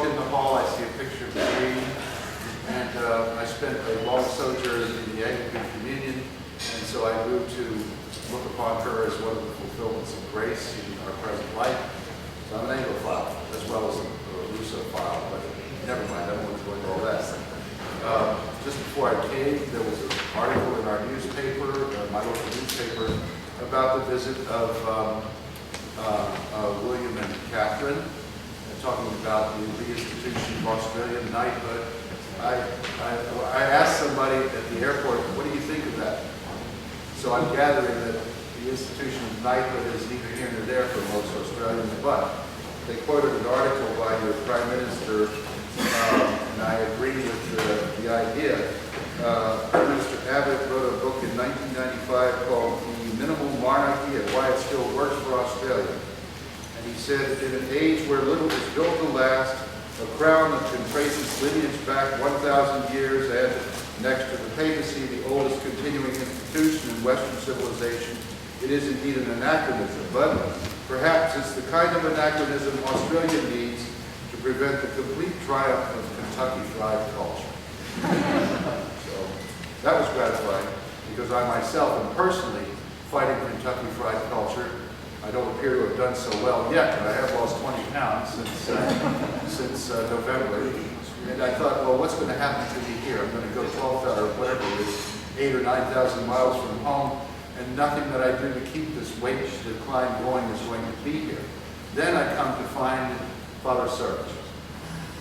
walk in the hall, I see a picture of the Queen, and I spent a long sojourn in the Anglican Communion, and so I grew to look upon her as one of the fulfillments of grace in our present life. So I'm an Anglophile, as well as a Russophile, but never mind, I don't want to go into all that. Just before I came, there was an article in our newspaper, my local newspaper, about the visit of William and Catherine, talking about the reinstitution of Australian knighthood. I asked somebody at the airport, what do you think of that? So I'm gathering that the institution of knighthood is neither here nor there for most Australians, but they quoted an article by your Prime Minister, and I agree with the idea. Prime Minister Abbott wrote a book in 1995 called The Minimal Monarchy and Why It Still Works for Australia. And he said, in an age where little is built to last, a crown that can trace its lineage back 1,000 years and, next to the papacy, the oldest continuing institution in Western civilization, it is indeed an anachronism. But perhaps it's the kind of anachronism Australia needs to prevent the complete triumph of Kentucky Fried culture. So that was gratifying, because I myself am personally fighting Kentucky Fried culture. I don't appear to have done so well yet, but I have lost 20 pounds since November. And I thought, well, what's going to happen to me here? I'm going to go 12,000 or whatever it is, 8,000 or 9,000 miles from home, and nothing that I do to keep this weight decline going is going to be here. Then I come to find Father Serge,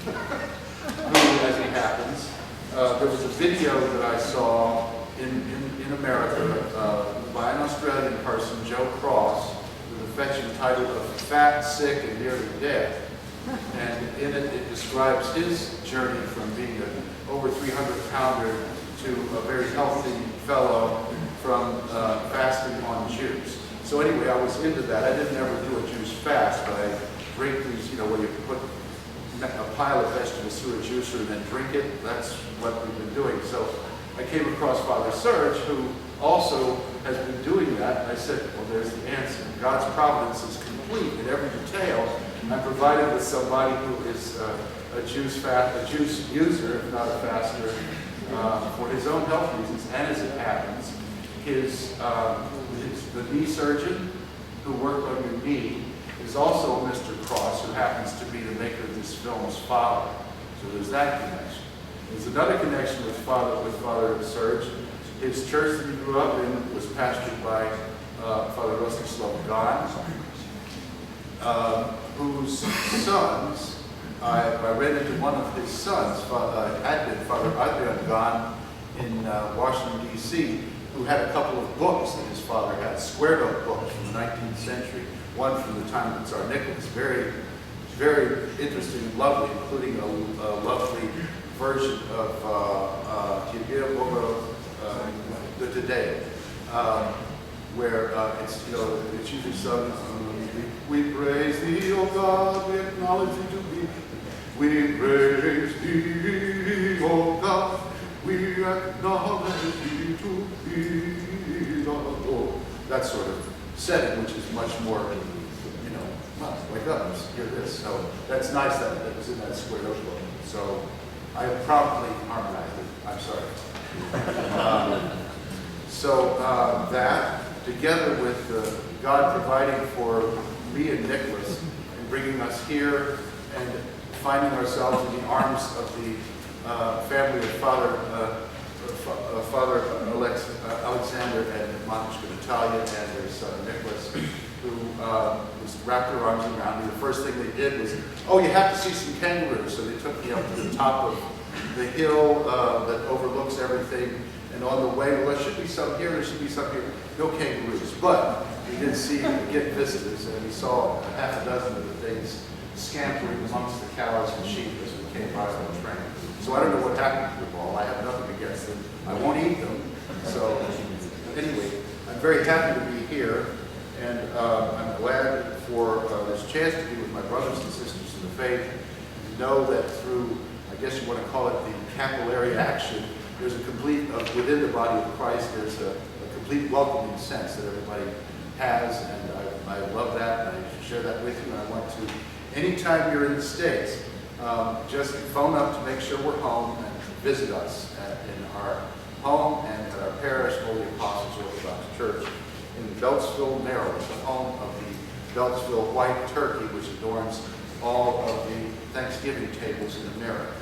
who, as it happens, there was a video that I saw in America by an Australian person, Joe Cross, with a fetching title of Fat, Sick, and Nearly Dead. And in it, it describes his journey from being an over 300-pounder to a very healthy fellow from fasting on juice. So anyway, I was into that. I didn't ever do a juice fast, but I drink these, where you put a pile of vegetables through a juicer and then drink it. That's what we've been doing. So I came across Father Serge, who also has been doing that. And I said, well, there's the answer. God's providence is complete in every detail. I'm provided with somebody who is a juice user, if not a faster, for his own health reasons. And as it happens, the knee surgeon who worked on your knee is also Mr. Cross, who happens to be the maker of this film's father. So there's that connection. There's another connection with Father Serge. His church that he grew up in was pastored by Father Rostislav Gahn, whose sons, I ran into one of his sons, had been Father Adrian Gahn in Washington, D.C., who had a couple of books that his father had, squared up books from the 19th century, one from the time of Tsar Nicholas, very, very interesting and lovely, including a lovely version of Tibia Boga the Today, where it's usually sung, we praise thee, O God, we acknowledge thee to be. We praise thee, O God, we acknowledge thee to be the Lord. That sort of setting, which is much more, well, wake up, hear this. So that's nice that it was in that squared up book. So I promptly harmonized it. I'm sorry. That, together with God providing for me and Nicholas and bringing us here and finding ourselves in the arms of the family of Father Alexander and Monteshka Natalia and their son Nicholas, who wrapped their arms around me. The first thing they did was, oh, you have to see some kangaroos. So they took me up to the top of the hill that overlooks everything. And on the way, well, there should be some here, there should be some here. No kangaroos. But we did get visitors, and we saw half a dozen of the things scampering amongst the cows and sheep as we came by on the train. So I don't know what happened to them all. I have nothing against them. I won't eat them. So anyway, I'm very happy to be here, and I'm glad for this chance to be with my brothers and sisters in the faith, and to know that through, I guess you want to call it the capillary action, there's a complete, within the body of Christ, there's a complete welcoming sense that everybody has, and I love that, and I share that with you, and I want to, anytime you're in the States, just phone up to make sure we're home and visit us in our home and at our parish, Holy Apostles Orthodox Church in Beltsville, Maryland, the home of the Beltsville white turkey, which adorns all of the Thanksgiving tables in America.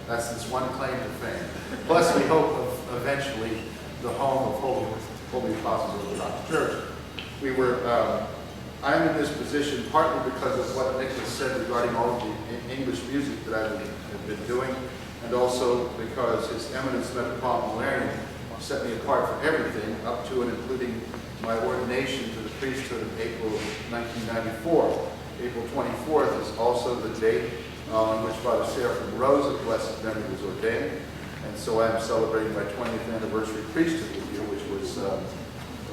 That's its one claim to fame. Plus, we hope of eventually the home of Holy Apostles Orthodox Church. I'm in this position partly because of what Nicholas said regarding all of the English music that I have been doing, and also because His Eminence Metropolitan Malarian set me apart for everything, up to and including my ordination to the priesthood in April 1994. April 24th is also the date on which Father Seraphim Rose of blessed memory was ordained, and so I'm celebrating my 20th anniversary priesthood with you, which was a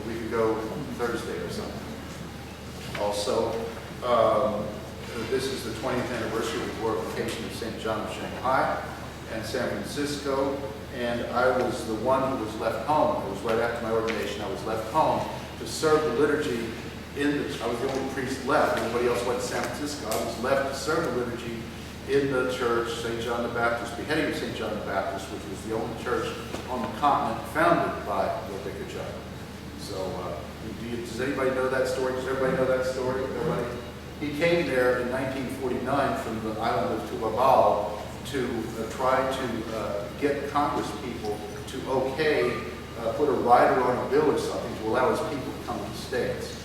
week ago Thursday or something. Also, this is the 20th anniversary of the glorification of St. John of Shanghai and San Francisco, and I was the one who was left home. It was right after my ordination. I was left home to serve the liturgy I was the only priest left. Everybody else went to San Francisco. I was left to serve the liturgy in the church, St. John the Baptist, beheading of St. John the Baptist, which was the only church on the continent founded by the Vicar John. So, does anybody know that story? Does everybody know that story? Nobody? He came there in 1949 from the island of Tuvalu to try to get Congress people to put a rider on a bill or something to allow his people to come to the States.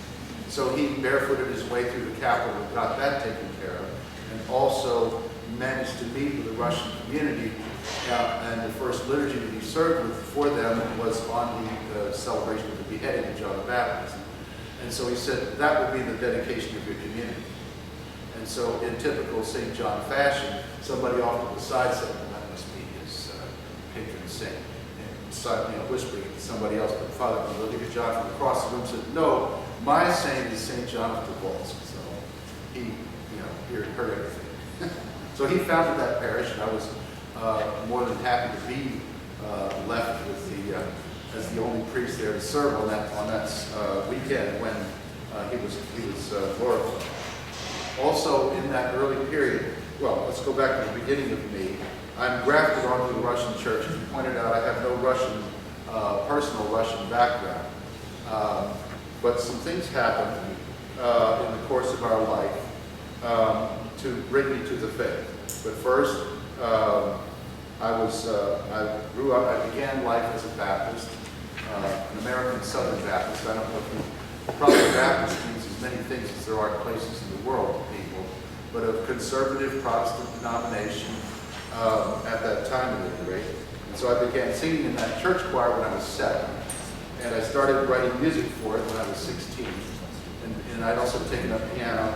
So he barefooted his way through the capital and got that taken care of, and also managed to meet with the Russian community, and the first liturgy that he served with for them was on the celebration of the beheading of John the Baptist. And so he said, that will be the dedication of your community. And so in typical St. John fashion, somebody off to the side said, well, that must be his patron saint. And whispering to somebody else, but Father Vicar John from across the room said, no, my saint is St. John of Tobolsk. So he, heard everything. So he founded that parish, and I was more than happy to be left with as the only priest there to serve on that weekend when he was glorified. Also, in that early period, well, let's go back to the beginning of me. I'm grafted onto the Russian church. As you pointed out, I have no personal Russian background. But some things happened in the course of our life to bring me to the faith. But first, I grew up, I began life as a Baptist, an American Southern Baptist. I don't know if probably Baptist means as many things as there are places in the world to people, but of conservative Protestant denomination at that time at any rate. And so I began singing in that church choir when I was 7. And I started writing music for it when I was 16. And I'd also taken up piano,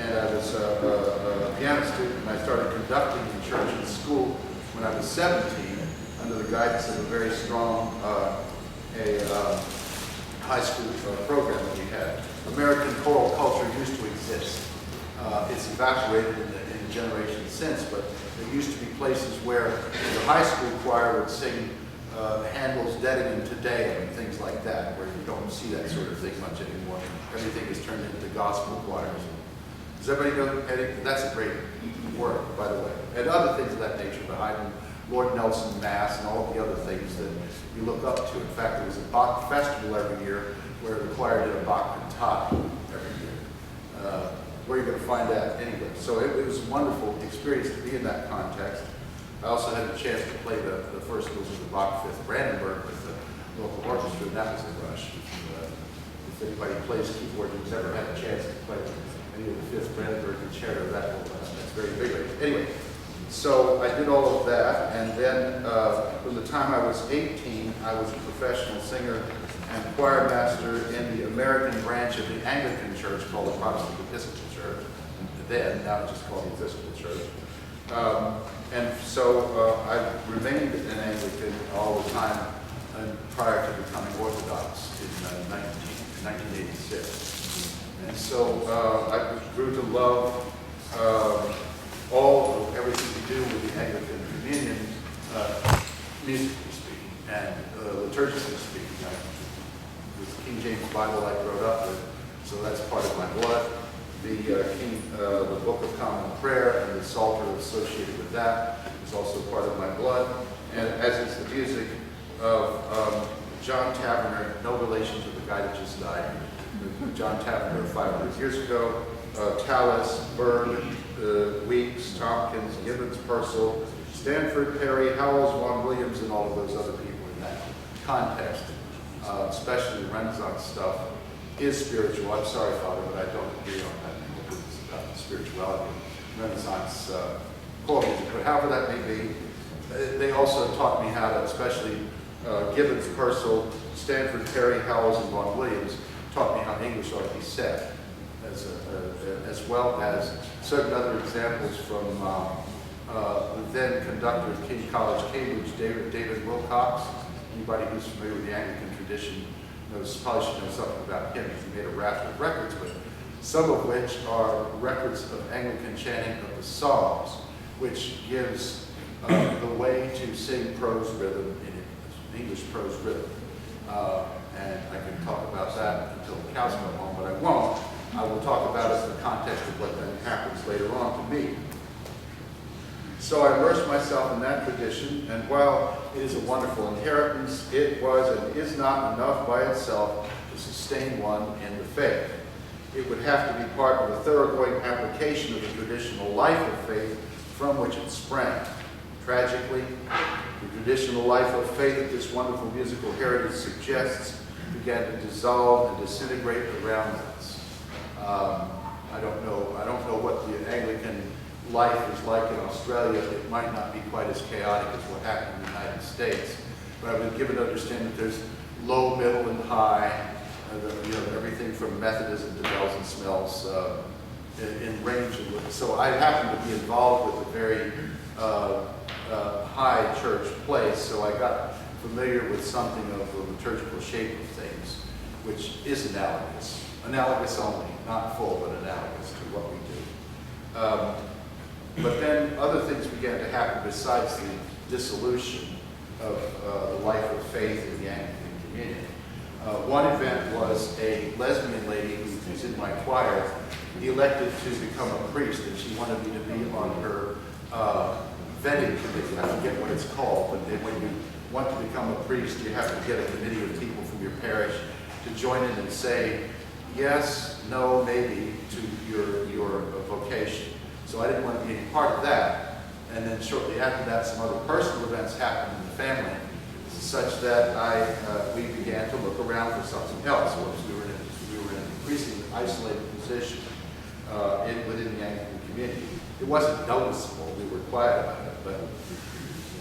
and I was a piano student, and I started conducting in church and school when I was 17 under the guidance of a very strong high school program that we had. American choral culture used to exist. It's evaporated in the generation since, but there used to be places where the high school choir would sing Handel's Dead in Today and things like that, where you don't see that sort of thing much anymore. Everything is turned into gospel choirs. Does everybody know? That's a great work, by the way. And other things of that nature behind them, Lord Nelson Mass and all of the other things that you look up to. In fact, there was a Bach festival every year where the choir did a Bach cantata every year. Where are you going to find that anyway? So it was a wonderful experience to be in that context. I also had a chance to play the first movement of the Bach Fifth Brandenburg with the local orchestra, and that was a rush. If anybody plays keyboard who's ever had a chance to play any of the Fifth Brandenburg concerto, that's very big. Anyway, so I did all of that, and then from the time I was 18, I was a professional singer and choir master in the American branch of the Anglican Church called the Protestant Episcopal Church. Now it's just called the Episcopal Church. And so I remained an Anglican all the time prior to becoming Orthodox in 1986. And so I grew to love everything to do with the Anglican Communion, musically speaking, and liturgically speaking. The King James Bible I grew up with, so that's part of my blood. The Book of Common Prayer associated with that. It's also part of my blood, and as is the music of John Taverner, no relation to the guy that just died. John Taverner 500 years ago, Tallis, Berg, Weeks, Tompkins, Gibbons, Purcell, Stanford, Perry, Howells, Vaughan Williams, and all of those other people in that context, especially the Renaissance stuff, is spiritual. I'm sorry, Father, but I don't agree on that. It's about the spirituality of Renaissance choral music. But however that may be, they also taught me how to, especially Gibbons, Purcell, Stanford, Perry, Howells, and Vaughan Williams, taught me how English ought to be said, as well as certain other examples from the then conductor of King College, Cambridge, David Wilcox. Anybody who's familiar with the Anglican tradition probably should know something about him. He made a raft of records, but some of which are records of Anglican chanting of the Psalms, which gives the way to sing prose rhythm in English prose rhythm. And I can talk about that until the cows come home, but I won't. I will talk about it in the context of what then happens later on to me. So I immersed myself in that tradition, and while it is a wonderful inheritance, it was and is not enough by itself to sustain one in the faith. It would have to be part of a thoroughgoing application of the traditional life of faith from which it sprang. Tragically, the traditional life of faith that this wonderful musical heritage suggests began to dissolve and disintegrate around us. I don't know what the Anglican life is like in Australia. It might not be quite as chaotic as what happened in the United States, but I've been given to understand that there's low, middle, and high, everything from Methodism to bells and smells in range. So I happen to be involved with a very high church place, so I got familiar with something of the liturgical shape of things, which is analogous. Analogous only, not full, but analogous to what we do. But then other things began to happen besides the dissolution of the life of faith in the Anglican communion. One event was a lesbian lady who's in my choir, elected to become a priest, and she wanted me to be on her vetting committee. I forget what it's called, but when you want to become a priest, you have to get a committee of people from your parish to join in and say yes, no, maybe to your vocation. So I didn't want to be any part of that. And then shortly after that, some other personal events happened in the family, such that we began to look around for something else. We were in an increasingly isolated position within the Anglican community. It wasn't noticeable. We were quiet about it. But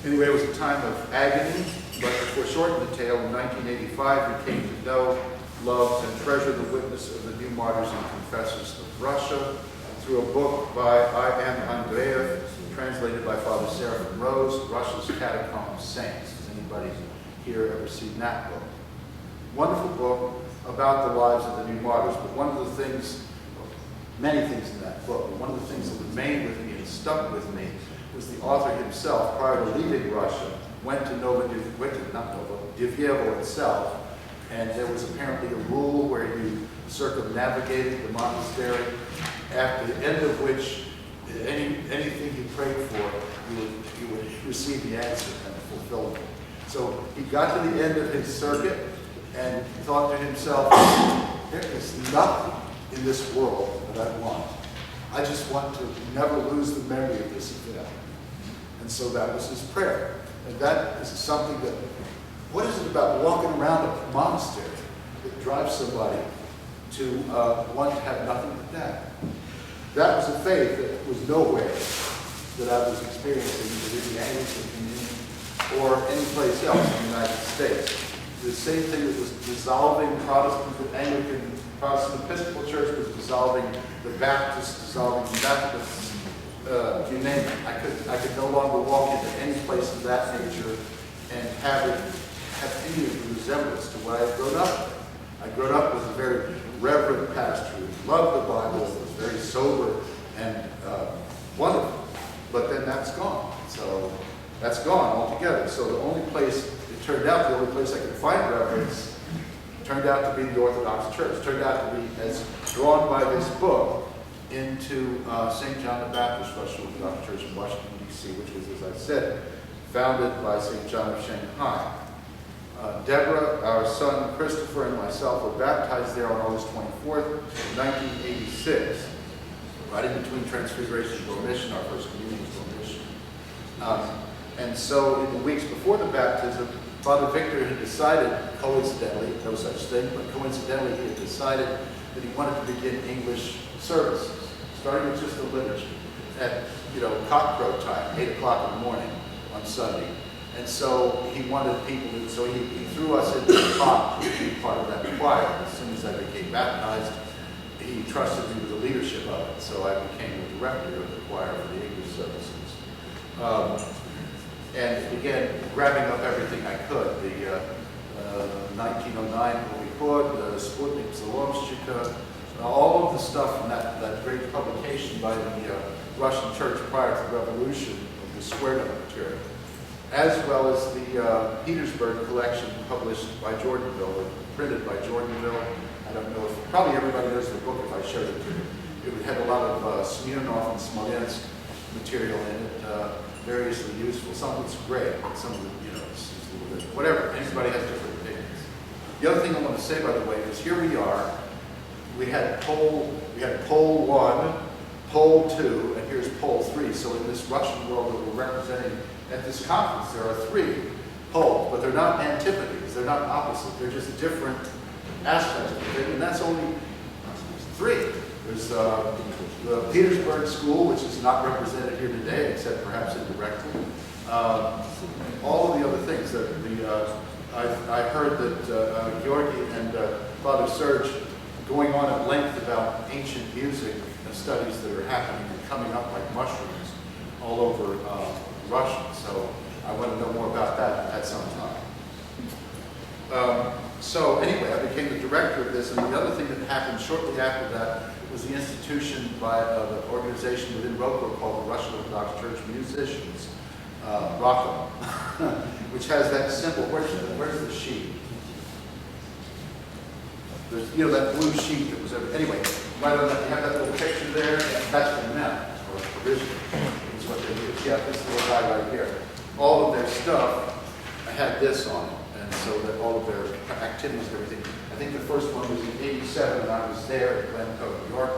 anyway, it was a time of agony. But to foreshorten the tale, in 1985, we came to know, love, and treasure the witness of the new martyrs and confessors of Russia through a book by I.M. Andreev, translated by Father Seraphim Rose, Russia's Catacomb Saints. Has anybody here ever seen that book? Wonderful book about the lives of the new martyrs. But one of the things, many things in that book, but one of the things that remained with me and stuck with me was the author himself, prior to leaving Russia, went to Divyevo itself, and there was apparently a rule where you circumnavigated the monastery, after the end of which anything you prayed for, you would receive the answer and the fulfillment. So he got to the end of his circuit and thought to himself, there is nothing in this world that I want. I just want to never lose the memory of this event. And so that was his prayer. And that is something that, what is it about walking around a monastery that drives somebody to want to have nothing but that? That was a faith that was nowhere that I was experiencing within the Anglican community or any place else in the United States. The same thing that was dissolving Protestant Episcopal Church was dissolving the Baptists, dissolving the Baptists, you name it. I could no longer walk into any place of that nature and have any of the resemblance to what I had grown up with. I grew up with a very reverend pastor who loved the Bible, was very sober and wonderful. But then that's gone. So that's gone altogether. So the only place, it turned out the only place I could find reverence turned out to be the Orthodox Church. Turned out to be as drawn by this book into St. John the Baptist Russian Orthodox Church in Washington, D.C., which was, as I said, founded by St. John of Shanghai. Deborah, our son Christopher, and myself were baptized there on August 24th, 1986, right in between Transfiguration and Remission. Our first communion was Remission. And so in the weeks before the baptism, Father Victor had decided, coincidentally, no such thing, but coincidentally he had decided that he wanted to begin English services, starting with just the liturgy at, cockcrow time, 8 o'clock in the morning on Sunday. And so he wanted people to, so he threw us into the pot to be part of that choir. As soon as I became baptized, he trusted me with the leadership of it. So I became the director of the choir for the English services. And began grabbing up everything I could. The 1909 Report, the Sputnik Psalomshchika, all of the stuff from that great publication by the Russian Church prior to the Revolution of the square number material, as well as the Petersburg collection published by Jordanville, or printed by Jordanville. I don't know if, probably everybody knows the book if I showed it to you. It would have a lot of Smirnov and Smolensk material in it, variously useful. Some of it's great, but some of it, it's a little bit, whatever. Anybody has different opinions. The other thing I want to say, by the way, is here we are. We had pole 1, pole 2, and here's pole 3. So in this Russian world that we're representing at this conference, there are 3 poles, but they're not antipodes, they're not opposite, they're just different aspects of the thing, and that's only 3. There's the Petersburg School, which is not represented here today, except perhaps indirectly. All of the other things. I heard that Georgi and Father Serge going on at length about ancient music and studies that are happening and coming up like mushrooms all over Russia. So I want to know more about that at some time. So anyway, I became the director of this, and the other thing that happened shortly after that was the institution by the organization within ROCO called the Russian Orthodox Church Musicians, ROCO, which has that symbol. Where's the sheet? There's, that blue sheet that was over. Anyway, right on that, you have that little picture there. That's from them, or originally, is what they use. Yeah, this little guy right here. All of their stuff had this on it, and so that all of their activities and everything. I think the first one was in '87, and I was there at Glencoe, New York.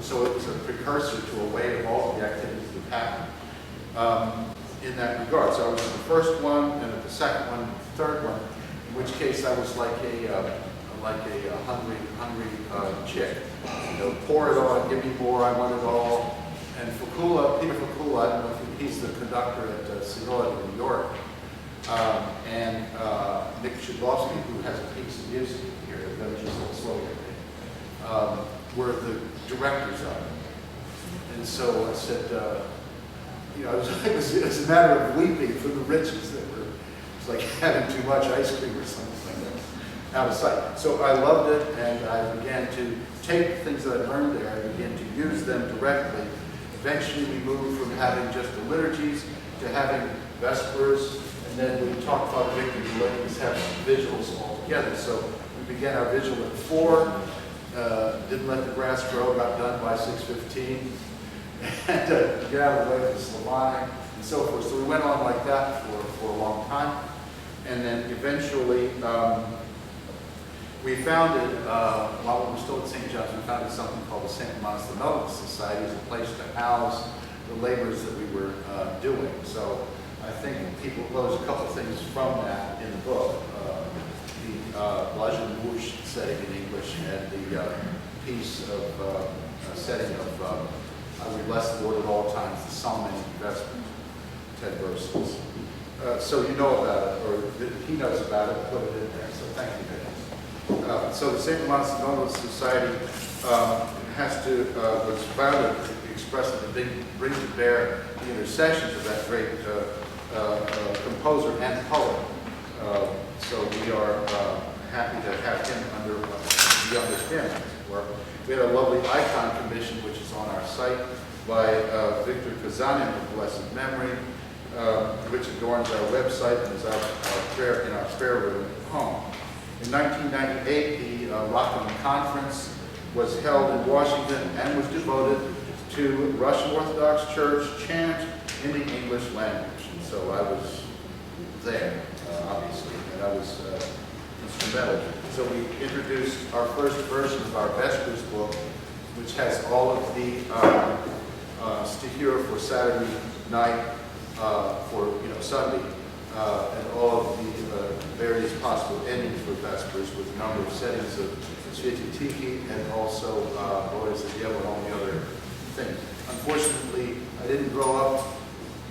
So it was a precursor to a wave of all of the activities that happened in that regard. So I was at the first one, and at the second one, the third one, in which case I was like a hungry chick. Pour it on, give me more, I want it all. And Peter Fakula, I don't know if he's the conductor at Keynote in New York, and Nick Shidlovsky, who has a piece of music here, that was just a little slow were the directors of it. And so I said, it was a matter of weeping for the riches that were, it's like having too much ice cream or something like that, out of sight. So I loved it, and I began to take things that I learned there, I began to use them directly. Eventually we moved from having just the liturgies to having Vespers, and then we talked about Victor to let us have vigils all together. So we began our vigil at 4, didn't let the grass grow, got done by 6:15, and get out of the way of the Slavonic and so forth. So we went on like that for a long time, and then eventually we founded, while we were still at St. John's, we founded something called the St. Romanus the Melodic Society as a place to house the labors that we were doing. So I think there's a couple of things from that in the book. The Blazhen Wush setting in English, and the piece of setting of I will bless the Lord at all times, the Psalm and Vespers, 10 verses. So you know about it, or he knows about it, put it in there, so thank you. So the St. Romanus the Melodic Society was founded expressly to bring to bear the intercessions of that great composer and poet. So we are happy to have him under the understanding, as it were. We had a lovely icon commission, which is on our site, by Victor Kazanin of blessed memory, which adorns our website and is in our prayer room at home. In 1998, the Rockham Conference was held in Washington and was devoted to Russian Orthodox Church chant in the English language. And so I was there, obviously, and I was instrumental. So we introduced our first version of our Vespers book, which has all of the stihira for Saturday night, for Sunday, and all of the various possible endings for Vespers with a number of settings of Svetitiki and also Boris and all the other things. Unfortunately, I didn't grow up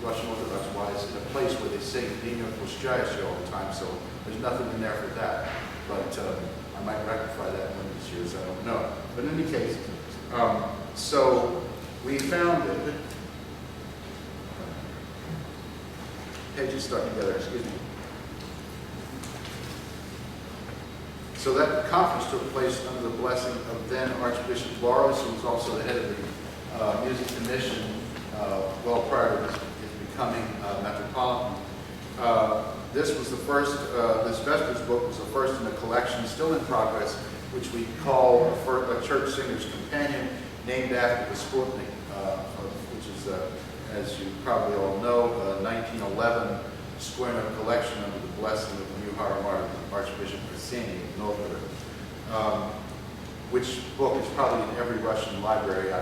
Russian Orthodox-wise in a place where they sing Dino Pushchayasha all the time, so there's nothing in there for that. But I might rectify that one of these years, I don't know. But in any case, so we founded, pages stuck together, excuse me. So that conference took place under the blessing of then Archbishop Boris, who was also the head of the Music Commission well prior to his becoming Metropolitan. This was the first, this Vespers book was the first in a collection still in progress, which we call a Church Singer's Companion, named after the Sputnik, which is, as you probably all know, 1911 Square collection under the blessing of the new Hieromartyr Archbishop Rossini of Novgorod, which book is probably in every Russian library, I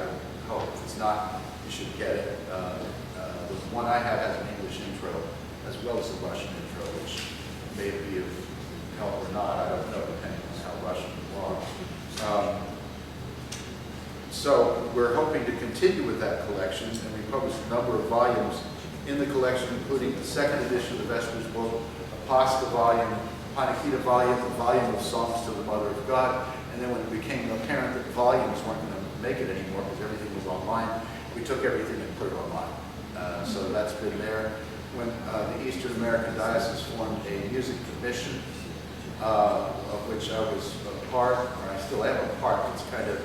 hope. If it's not, you should get it. The one I have has an English intro, as well as a Russian intro, which may be of help or not, I don't know, depending on how Russian you are. So we're hoping to continue with that collection, and we published a number of volumes in the collection, including the second edition of the Vespers book, a Pascha volume, a Panikhida volume, a volume of songs to the Mother of God, and then when it became apparent that volumes weren't going to make it anymore because everything was online, we took everything and put it online. So that's been there. When the Eastern American Diocese formed a music commission, of which I was a part, or I still am a part. It's kind of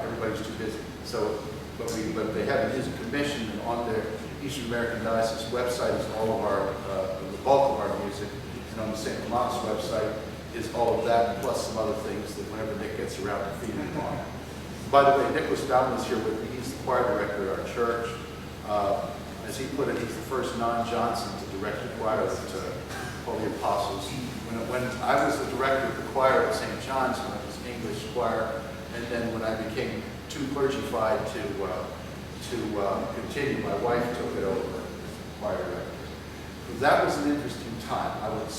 everybody's too busy. So, but they have a music commission, and on their Eastern American Diocese website is all of our the bulk of our music, and on the St. Lamont's website is all of that, plus some other things that whenever Nick gets around to feeding them on. By the way, Nicholas Bowman is here with me. He's the choir director at our church. As he put it, he's the first non-Johnson to direct the choir at Holy Apostles. When I was the director of the choir at St. John's, when it was English choir, and then when I became too clergified to continue, my wife took it over as choir director. But that was an interesting time. I would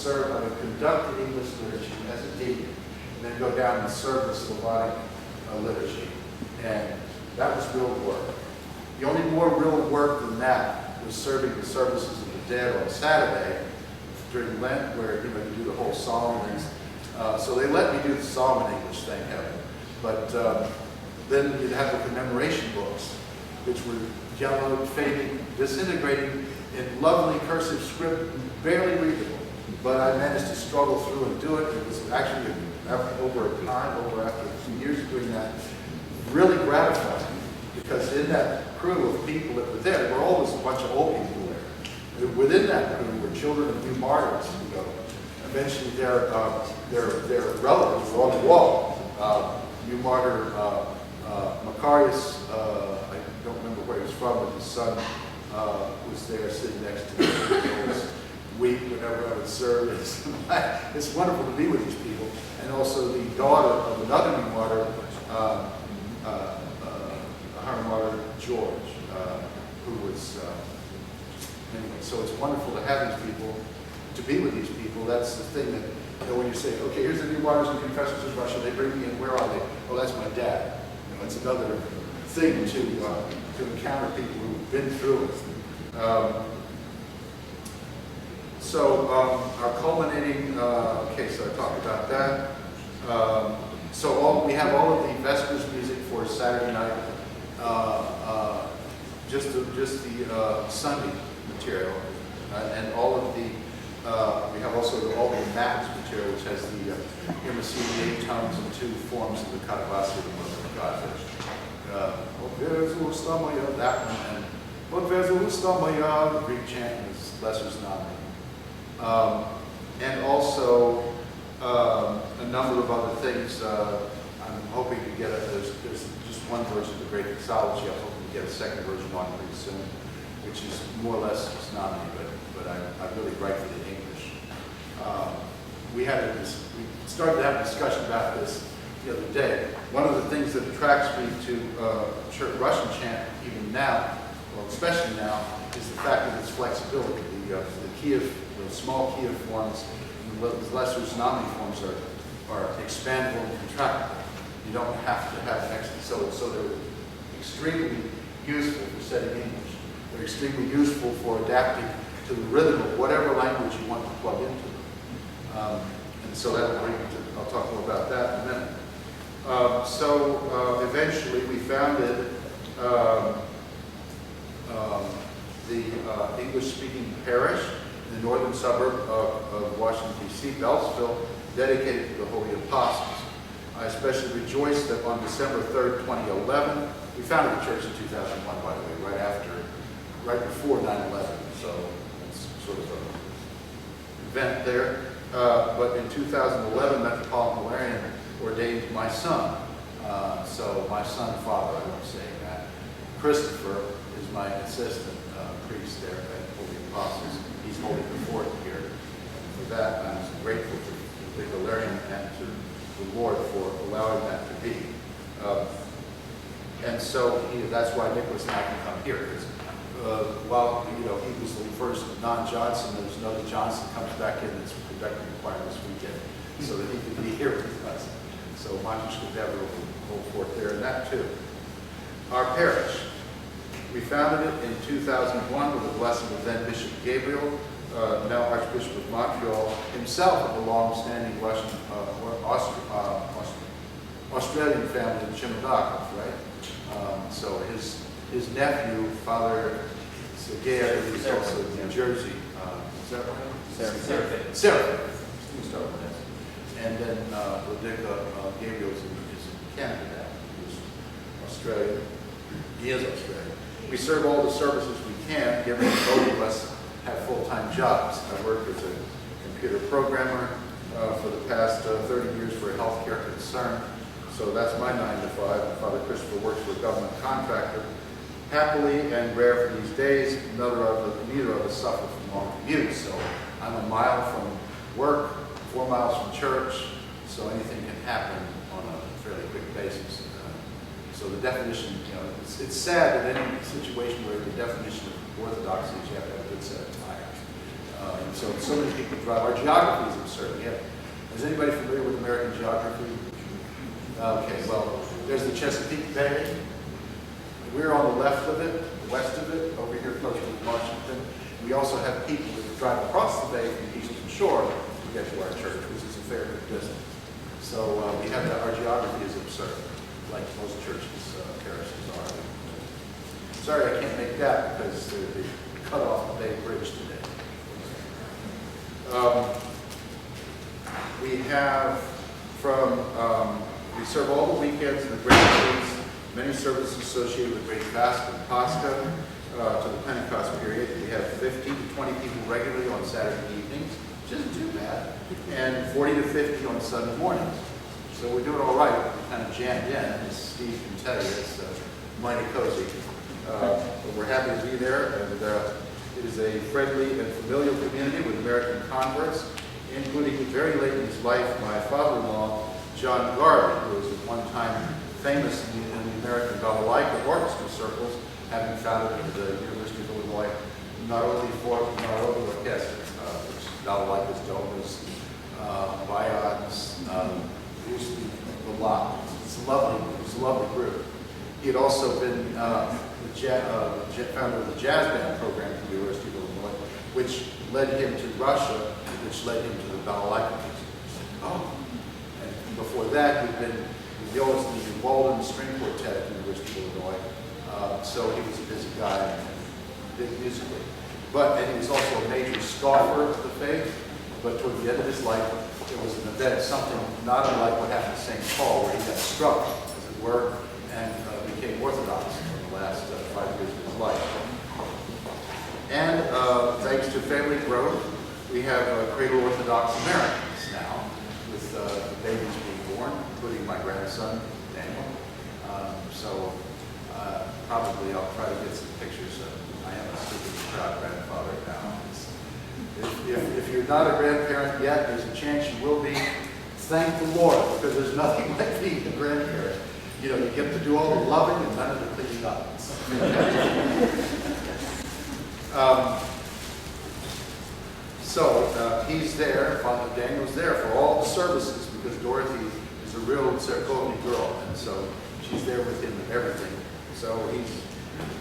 conduct the English liturgy as a deacon, and then go down and serve the Slavonic liturgy. And that was real work. The only more real work than that was serving the services of the dead on Saturday during Lent, where you do the whole psalm things. So they let me do the psalm in English, thank heaven. But then you'd have the commemoration books, which were yellowed, fading, disintegrating in lovely cursive script, barely readable. But I managed to struggle through and do it. It was actually, after a few years of doing that, really gratifying. Because in that crew of people that were there were always a bunch of old people there. Within that crew were children of new martyrs who go. Eventually their relatives were on the wall. New martyr Macarius, I don't remember where he was from, but his son was there sitting next to me. He always weep whenever I would serve. It's wonderful to be with these people. And also the daughter of another new martyr, Martyr George, who was, anyway, so it's wonderful to have these people, to be with these people. That's the thing that, when you say, okay, here's the new martyrs and confessors of Russia, they bring me in, where are they? Oh, that's my dad. It's another thing to encounter people who've been through it. Our culminating, okay, so I talked about that. We have all of the Vespers music for Saturday night. Just the Sunday material, and all of the we have also all the Mass material, which has the hymn, 8 tones and 2 forms of the Katavasi, the Mother of God. That one, and the Greek chant is Lesser's Nominee, and also a number of other things. I'm hoping to get there's just one version of the Great Doxology. I'm hoping to get a second version on pretty soon, which is more or less just nominee, but I really write for the English. We started to have a discussion about this the other day. One of the things that attracts me to Russian chant, even now, well, especially now, is the fact of its flexibility. The small key of forms, and the lesser nominee forms are expandable and contractible. You don't have to have an extra, so they're extremely useful for studying English. They're extremely useful for adapting to the rhythm of whatever language you want to plug into them. And so that'll bring me to, I'll talk more about that in a minute. Eventually we founded the English-speaking parish in the northern suburb of Washington, D.C., Beltsville, dedicated to the Holy Apostles. I especially rejoice that on December 3rd, 2011, we founded the church in 2001, by the way, right before 9/11, so it's sort of an event there. But in 2011, Metropolitan Valerian ordained my son. So my son, father, I won't say that. Christopher is my assistant priest there at Holy Apostles. He's holding the fort here. And for that, I'm grateful to the Valerian and to the Lord for allowing that to be. And so that's why Nicholas and I can come here. Because while he was the first non-Johnson, there's another Johnson comes back in that's conducting the choir this weekend, so that he can be here with us. So Montish could have a whole fort there, and that too. Our parish. We founded it in 2001 with the blessing of then Bishop Gabriel, now Archbishop of Montreal, himself of a long-standing Russian, Australian family in Chimodakov, right? So his nephew, Father Sergei, is also in New Jersey. Is that right? Seraphim. And then Rodica Gabriel is in Canada now. He was Australian. He is Australian. We serve all the services we can, given that both of us have full-time jobs. I work as a computer programmer for the past 30 years for a healthcare concern. So that's my 9 to 5. And Father Christopher works for a government contractor. Happily and rare for these days, neither of us suffer from long commutes. So I'm a mile from work, 4 miles from church, so anything can happen on a fairly quick basis. So the definition, it's sad that any situation where the definition of Orthodox is you have to have a good set of tires. And so many people drive. Our geography is absurd. Is anybody familiar with American geography? Okay, well, there's the Chesapeake Bay. We're on the left of it, the west of it, over here close to Washington. We also have people that drive across the bay from the eastern shore to get to our church, which is a fair distance. So we have that. Our geography is absurd, like most churches, parishes are. Sorry I can't make that because they cut off the Bay Bridge today. We have we serve all the weekends in the Great Days, many services associated with Great Fast and Pascha to the Pentecost period. We have 15 to 20 people regularly on Saturday evenings, which isn't too bad, and 40 to 50 on Sunday mornings. So we're doing all right. We're kind of jammed in, as Steve can tell you. It's mighty cozy. But we're happy to be there, and it is a friendly and familial community with American converts, including very late in his life, my father-in-law, John Garvey, who was at one time famous in the American balalaika orchestra circles, having founded the University of Illinois Narodny Orchestra, which balalaikas, domas, violins, a lot. It's a lovely group. He had also been the founder of the jazz band program at the University of Illinois, which led him to Russia, which led him to the balalaika music. And before that, he'd been the violist in the Walden String Quartet at the University of Illinois. So he was a busy guy and did musically. And he was also a major scoffer of the faith. But toward the end of his life, it was an event, something not unlike what happened to St. Paul, where he got struck, as it were, and became Orthodox in the last 5 years of his life. And thanks to family growth, we have cradle Orthodox Americans now, with the babies being born, including my grandson, Daniel. Probably I'll try to get some pictures of I am a super proud grandfather now. If you're not a grandparent yet, there's a chance you will be. Thank the Lord, because there's nothing like being a grandparent. You know, you get to do all the loving and none of the cleaning up. He's there, Father Daniel's there for all the services, because Dorothy is a real Cerconi girl, and so she's there with him in everything. So he's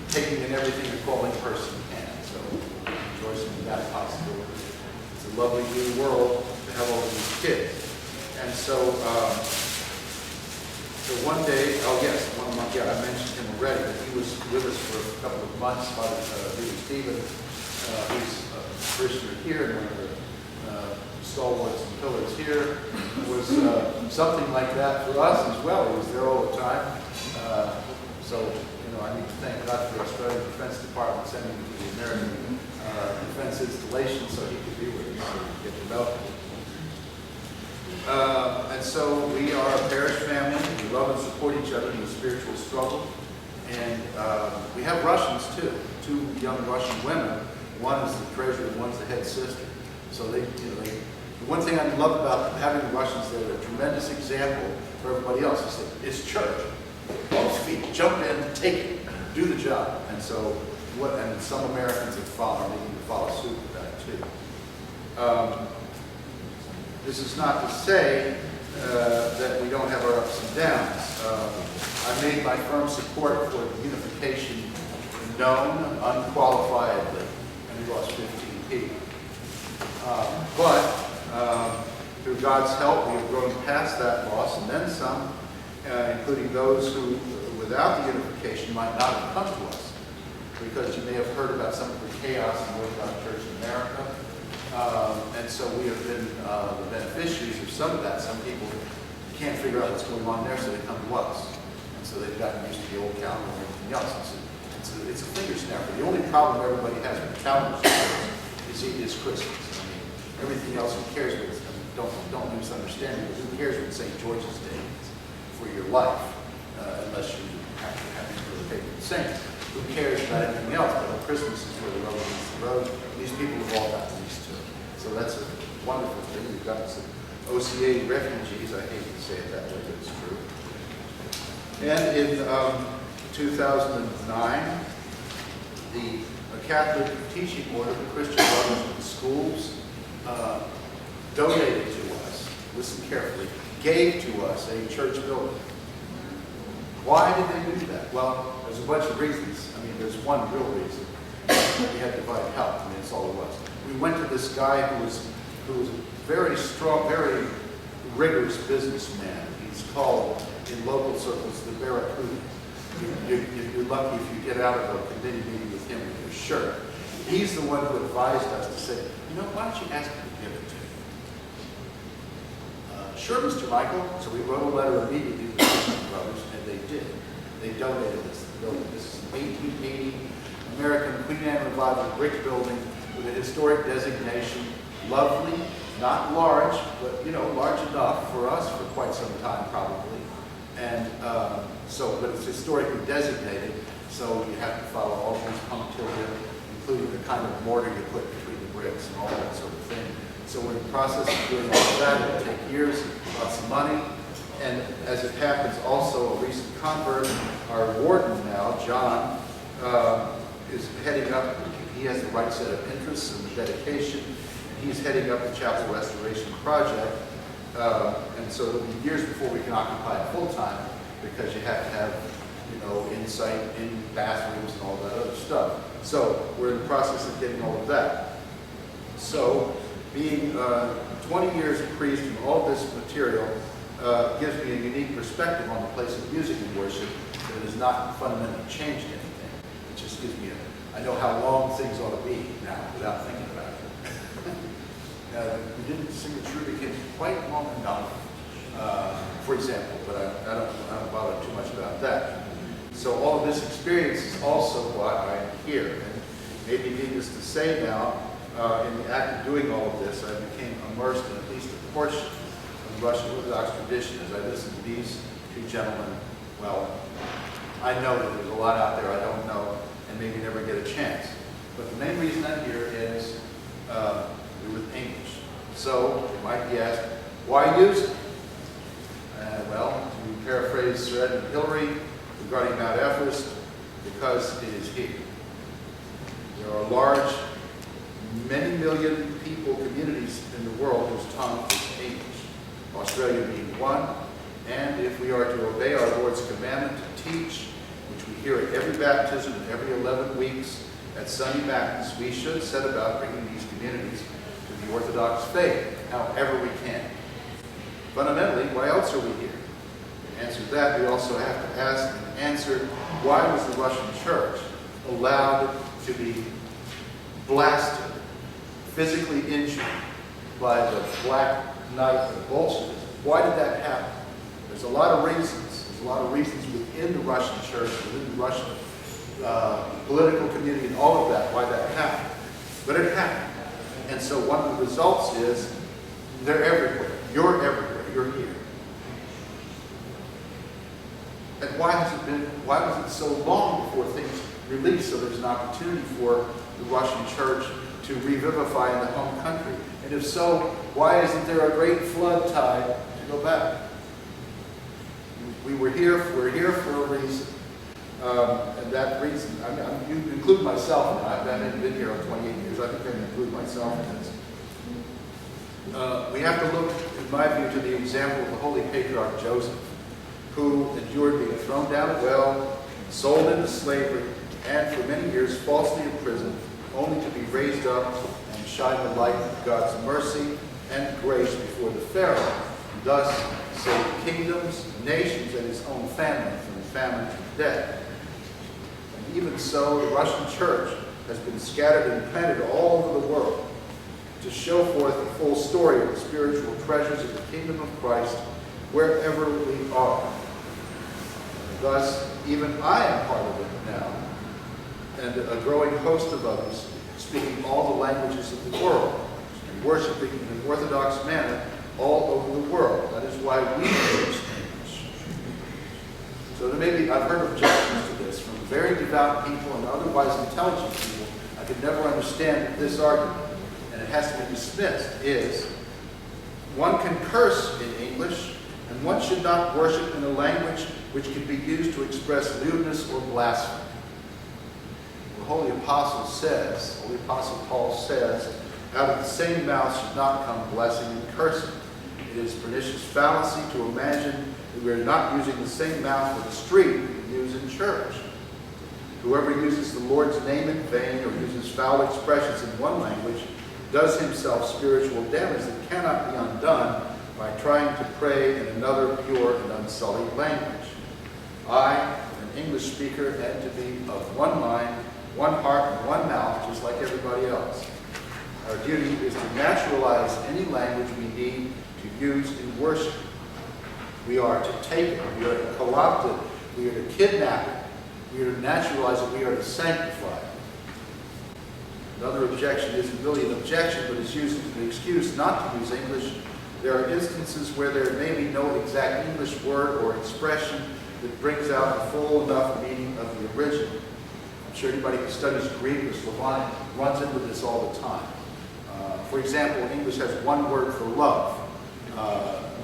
taking in everything a calling person can. So rejoicing in that possibility. It's a lovely new world to have all of these kids. And so one day, I mentioned him already, but he was with us for a couple of months. Father Stephen, he's a parishioner here, and one of the stalwarts and pillars here, was something like that for us as well. He was there all the time. I need to thank God for the Australian Defense Department sending him to the American Defense Installation so he could be with us, so we could get to know him. And so we are a parish family. We love and support each other in the spiritual struggle. And we have Russians too, 2 young Russian women. One is the treasurer and one's the head sister. So the one thing I love about having the Russians there, they're a tremendous example for everybody else. It's church. Both feet, jump in, take it, do the job. And so, and some Americans are needing to follow suit with that too. This is not to say that we don't have our ups and downs. I made my firm support for unification known unqualifiedly, and we lost 15 people. But through God's help, we have grown past that loss, and then some, including those who, without the unification, might not have come to us, because you may have heard about some of the chaos in the Orthodox Church in America. And so we have been the beneficiaries of some of that. Some people can't figure out what's going on there, so they come to us. And so they've gotten used to the old calendar and everything else. It's a finger snapper. The only problem everybody has with calendars is Christmas. I mean, everything else, who cares what, don't misunderstand me, but who cares what St. George's Day is for your life, unless you have to have your favorite saint. Who cares about anything else? But Christmas is where the road meets the road. These people have all gotten used to it. So that's a wonderful thing. We've got some OCA refugees. I hate to say it that way, but it's true. And in 2009, the Catholic teaching order, the Christian Brothers in Schools, donated to us, listen carefully, gave to us a church building. Why did they do that? Well, there's a bunch of reasons. I mean, there's one real reason. We had divine help. I mean, that's all it was. We went to this guy who was a very strong, very rigorous businessman. He's called, in local circles, the Barracuda. You're lucky if you get out of a committee meeting with him with your shirt. He's the one who advised us to say, why don't you ask him to give it to you? Sure, Mr. Michael. So we wrote a letter immediately to the Christian Brothers, and they did. They donated this building. This is an 1880 American Queen Anne Revival brick building with a historic designation. Lovely, not large, but large enough for us for quite some time probably. And but it's historically designated, so you have to follow all these punctilia, including the kind of mortar you put between the bricks and all that sort of thing. So we're in the process of doing all of that. It'll take years, lots of money. And as it happens, also a recent convert, our warden now, John, is heading up. He has the right set of interests and the dedication. And he's heading up the chapel restoration project. And so it'll be years before we can occupy it full time, because you have to have, insight in bathrooms and all that other stuff. So we're in the process of getting all of that. So being 20 years a priest and all this material gives me a unique perspective on the place of music and worship that has not fundamentally changed anything. It just gives me I know how long things ought to be now without thinking about it. We didn't sing the True Begins quite long enough, for example, but I don't bother too much about that. So all of this experience is also why I'm here. And maybe needless to say now, in the act of doing all of this, I became immersed in at least a portion of the Russian Orthodox tradition as I listened to these two gentlemen, well, I know that there's a lot out there I don't know and maybe never get a chance. But the main reason I'm here is with English. So you might be asked, why use it? Well, to paraphrase Sir Edmund Hillary regarding Mount Everest, because it is here. There are large, many million people, communities in the world whose tongue is English. Australia being one, and if we are to obey our Lord's commandment to teach, which we hear at every baptism and every 11 weeks at Sunday Mass, we should set about bringing these communities to the Orthodox faith, however we can. Fundamentally, why else are we here? To answer that, we also have to ask and answer, why was the Russian Church allowed to be blasted, physically injured by the Black Knight of Bolshevism? Why did that happen? There's a lot of reasons. There's a lot of reasons within the Russian Church, within the Russian political community, and all of that, why that happened. But it happened. And so one of the results is they're everywhere. You're everywhere. You're here. And why was it so long before things released so there's an opportunity for the Russian Church to revivify in the home country? And if so, why isn't there a great flood tide to go back? We're here for a reason. And that reason, you include myself in that. I haven't been here 28 years. I think I can include myself in this. We have to look, in my view, to the example of the Holy Patriarch Joseph, who endured being thrown down a well, sold into slavery, and for many years falsely imprisoned, only to be raised up and shine the light of God's mercy and grace before the Pharaoh, and thus save kingdoms, nations, and his own family from famine and death. And even so, the Russian Church has been scattered and planted all over the world to show forth the full story of the spiritual treasures of the kingdom of Christ wherever we are. Thus, even I am part of it now, and a growing host of others speaking all the languages of the world and worshiping in an Orthodox manner all over the world. That is why we use English. So there may be, I've heard objections to this from very devout people and otherwise intelligent people. I could never understand this argument, and it has to be dismissed, is one can curse in English, and one should not worship in a language which can be used to express lewdness or blasphemy. The Holy Apostle Paul says, out of the same mouth should not come blessing and cursing. It is pernicious fallacy to imagine that we are not using the same mouth for the street we use in church. Whoever uses the Lord's name in vain or uses foul expressions in one language does himself spiritual damage that cannot be undone by trying to pray in another pure and unsullied language. I, an English speaker, and to be of one mind, one heart, and one mouth, just like everybody else. Our duty is to naturalize any language we need to use in worship. We are to take it, we are to co-opt it, we are to kidnap it, we are to naturalize it, we are to sanctify it. Another objection isn't really an objection, but is used as an excuse not to use English. There are instances where there may be no exact English word or expression that brings out the full enough meaning of the original. I'm sure anybody who studies Greek or Slavonic runs into this all the time. For example, English has one word for love.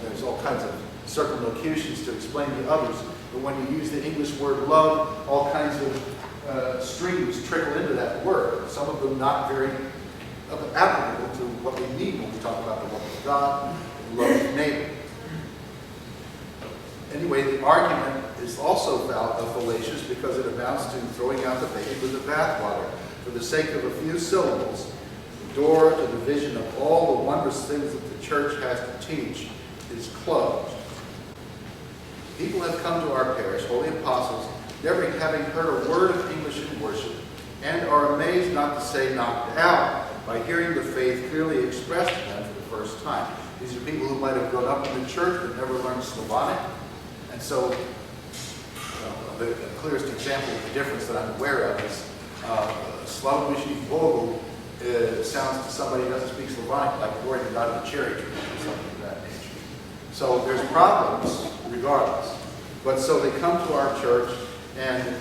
There's all kinds of circumlocutions to explain the others, but when you use the English word love, all kinds of streams trickle into that word, some of them not very applicable to what we mean when we talk about the love of God and the love of neighbor. Anyway, the argument is also fallacious because it amounts to throwing out the baby with the bathwater. For the sake of a few syllables, the door to the vision of all the wondrous things that the church has to teach is closed. People have come to our parish, holy apostles, never having heard a word of English in worship, and are amazed, not to say knocked out, by hearing the faith clearly expressed to them for the first time. These are people who might have grown up in the church but never learned Slavonic. And so, the clearest example of the difference that I'm aware of is Slavovishi Bogu sounds to somebody who doesn't speak Slavonic like glory to God in the cherry tree or something of that nature. So there's problems regardless. But so they come to our church and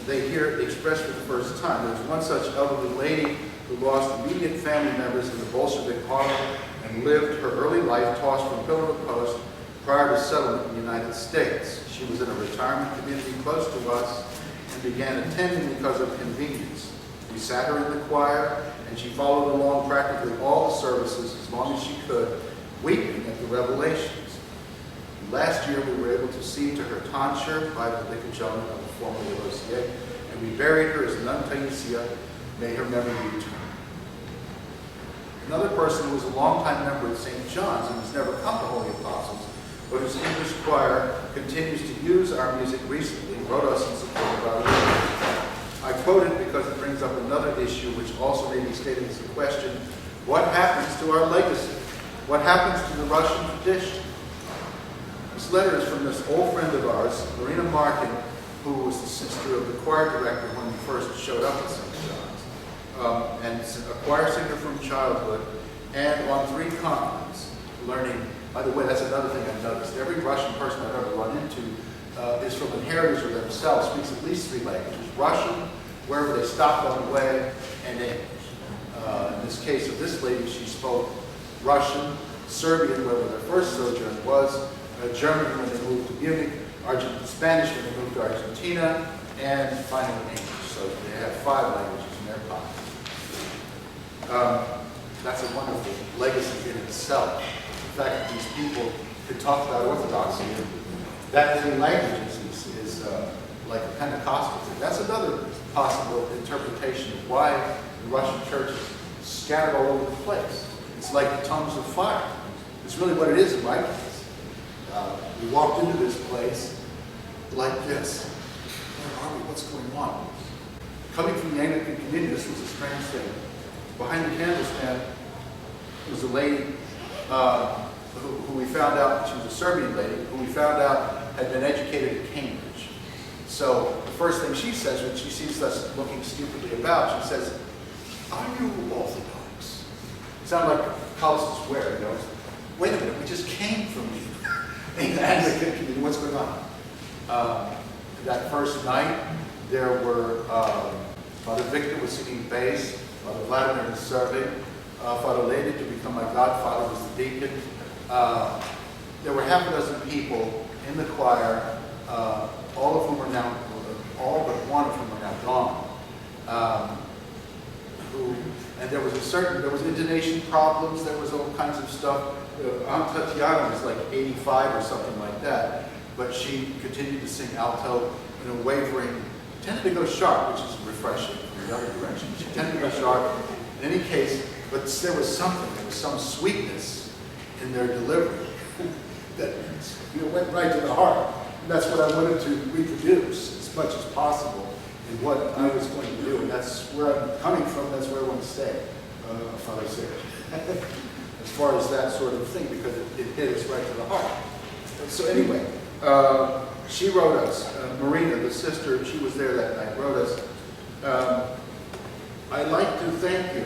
they hear it expressed for the first time. There's one such elderly lady who lost immediate family members in the Bolshevik horror and lived her early life tossed from pillar to post prior to settlement in the United States. She was in a retirement community close to us and began attending because of convenience. We sat her in the choir, and she followed along practically all the services as long as she could, weeping at the revelations. Last year, we were able to see to her tonsure by the Vicar General of the former Diocese, and we buried her as Nun Taisia. May her memory be eternal. Another person who was a longtime member of St. John's and has never come to Holy Apostles, but whose English choir continues to use our music recently, wrote us in support of our work. I quote it because it brings up another issue which also may be stated as a question: what happens to our legacy? What happens to the Russian tradition? This letter is from this old friend of ours, Marina Markin, who was the sister of the choir director when we first showed up at St. John's, and a choir singer from childhood, and on 3 continents, learning. By the way, that's another thing I've noticed. Every Russian person I've ever run into is from an heritage or themselves, speaks at least 3 languages: Russian, wherever they stopped on the way, and English. In this case of this lady, she spoke Russian, Serbian, wherever their first sojourn was, German when they moved to Munich, Spanish when they moved to Argentina, and finally English. So they have 5 languages in their pocket. That's a wonderful legacy in itself. The fact that these people could talk about Orthodoxy in that many languages is like a Pentecostal thing. That's another possible interpretation of why the Russian church is scattered all over the place. It's like the tongues of fire. It's really what it is in my case. We walked into this place like this. Where are we? What's going on? Coming from the Anglican community, this was a strange thing. Behind the candlestand was a lady who we found out, she was a Serbian lady, who we found out had been educated at Cambridge. So the first thing she says when she sees us looking stupidly about, she says, "Are you Orthodox?" It sounded like Collis Square, you know. Wait a minute, we just came from the Anglican community. What's going on? That first night, there were Father Victor was singing bass, Father Vladimir was serving, Father Lady, to become my godfather, was the deacon. There were half a dozen people in the choir, all of whom are now, all but one of whom are now gone. And there was intonation problems, there was all kinds of stuff. Aunt Tatiana was like 85 or something like that, but she continued to sing alto in a wavering, tended to go sharp, which is refreshing from the other direction. She tended to go sharp in any case, but there was some sweetness in their delivery that went right to the heart. And that's what I wanted to reproduce as much as possible in what I was going to do. And that's where I'm coming from, that's where I want to stay, Father Sarah. As far as that sort of thing, because it hit us right to the heart. So anyway, she wrote us, Marina, the sister, she was there that night, wrote us, "I'd like to thank you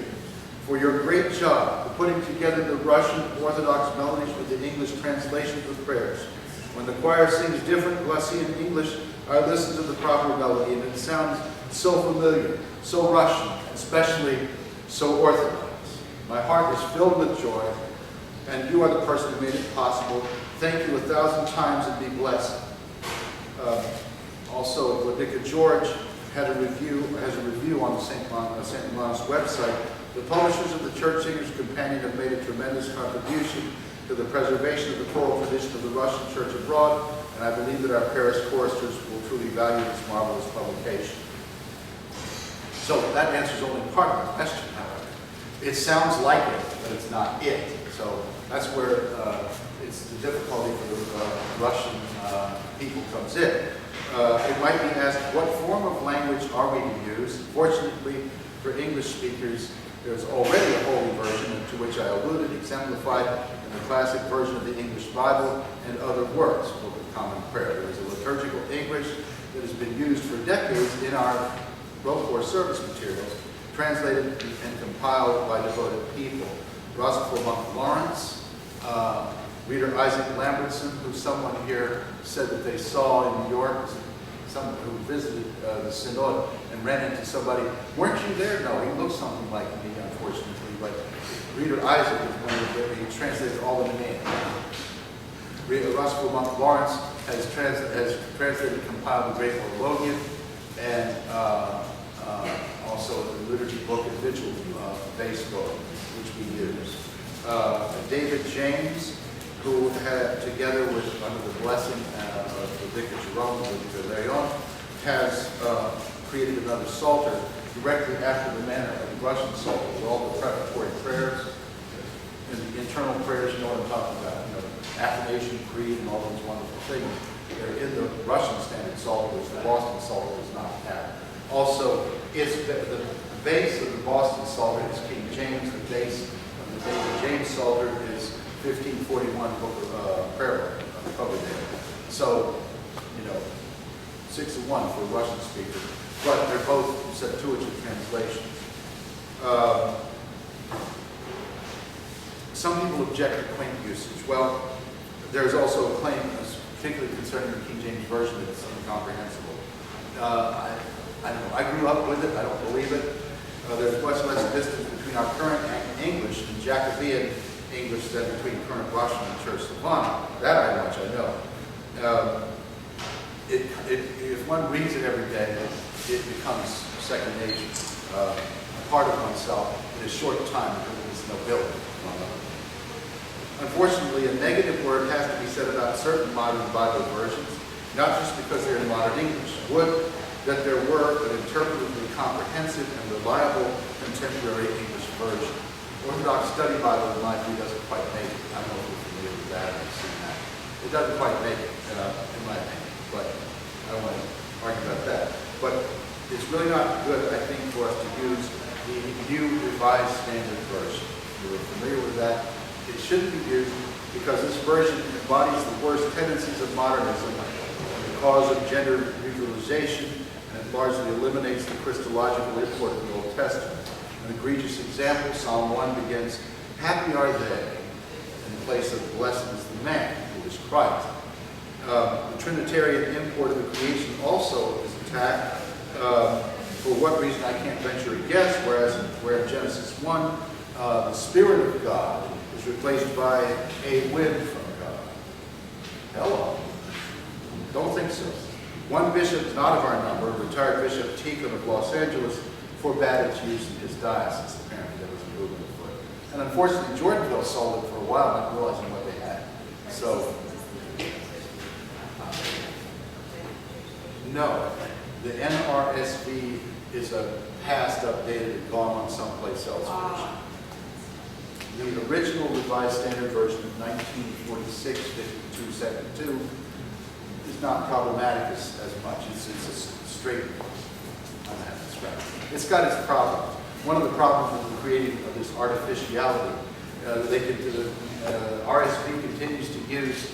for your great job of putting together the Russian Orthodox melodies with the English translations of prayers. When the choir sings different glossy in English, I listen to the proper melody, and it sounds so familiar, so Russian, especially so Orthodox. My heart is filled with joy, and you are the person who made it possible. Thank you 1,000 times and be blessed." Also, Vladika George has a review on the St. Milan's website. "The publishers of the Church Singers Companion have made a tremendous contribution to the preservation of the choral tradition of the Russian Church abroad, and I believe that our parish choristers will truly value this marvelous publication." So that answers only part of the question, however. It sounds like it, but it's not it. So that's where it's the difficulty for the Russian people comes in. It might be asked, what form of language are we to use? Fortunately for English speakers, there's already a holy version to which I alluded, exemplified in the classic version of the English Bible and other works, Book of Common Prayer. There is a liturgical English that has been used for decades in our Roquefort service materials, translated and compiled by devoted people. Rossiflor Monk Lawrence Reader Isaac Lambertson, who someone here said that they saw in New York, someone who visited the synod and ran into somebody. Weren't you there? No, he looked something like me, unfortunately, but Reader Isaac is one of the, he translated all the names. Reader Russell Monk Lawrence has translated and compiled the Great Orologian, and also the liturgy book and vigil base book, which we use. David James, who had, together with, under the blessing of the Vicar Jerome, the Leon, has created another Psalter directly after the manner of the Russian Psalter, with all the preparatory prayers and the internal prayers. You know what I'm talking about, you know, affirmation, creed, and all those wonderful things. They're in the Russian Standard Psalter, which the Boston Psalter does not have. Also, the base of the Boston Psalter is King James. The base of the David James Psalter is 1541 book of prayer book, probably there. So, you know, 6-1 for a Russian speaker, but they're both Septuagint translations. Some people object to quaint usage. Well, there's also a claim, particularly concerning the King James Version, that it's incomprehensible. I don't know. I grew up with it. I don't believe it. There's much less distance between our current English and Jacobean English than between current Russian and Church Slavonic. That much I know. If one reads it every day, it becomes second nature, a part of oneself in a short time because of its nobility. Unfortunately, a negative word has to be said about certain modern Bible versions, not just because they're in modern English. Would that there were an interpretively comprehensive and reliable contemporary English version. Orthodox Study Bible, in my view, doesn't quite make it. I don't know if you're familiar with that, I've seen that. It doesn't quite make it, in my opinion, but I don't want to argue about that. But it's really not good, I think, for us to use the New Revised Standard Version. You're familiar with that. It shouldn't be used because this version embodies the worst tendencies of modernism and the cause of gender neutralization, and it largely eliminates the Christological import of the Old Testament. An egregious example, Psalm 1 begins, "Happy are they," in the place of "blessed is the man," who is Christ. The Trinitarian import of the creation also is attacked. For what reason, I can't venture a guess, where in Genesis 1, the Spirit of God is replaced by a wind from God. Hello. Don't think so. One bishop, not of our number, retired Bishop Tikhon of Los Angeles, forbade its use in his diocese. Apparently there was a movement for it. And unfortunately, Jordanville sold it for a while, not realizing what they had. So, no. The NRSV is a past updated and gone on someplace else version. The original Revised Standard Version of 1946, 52, 72 is not problematic as much. It's a straight, it's got its problems. One of the problems with the creating of this artificiality, RSV continues to use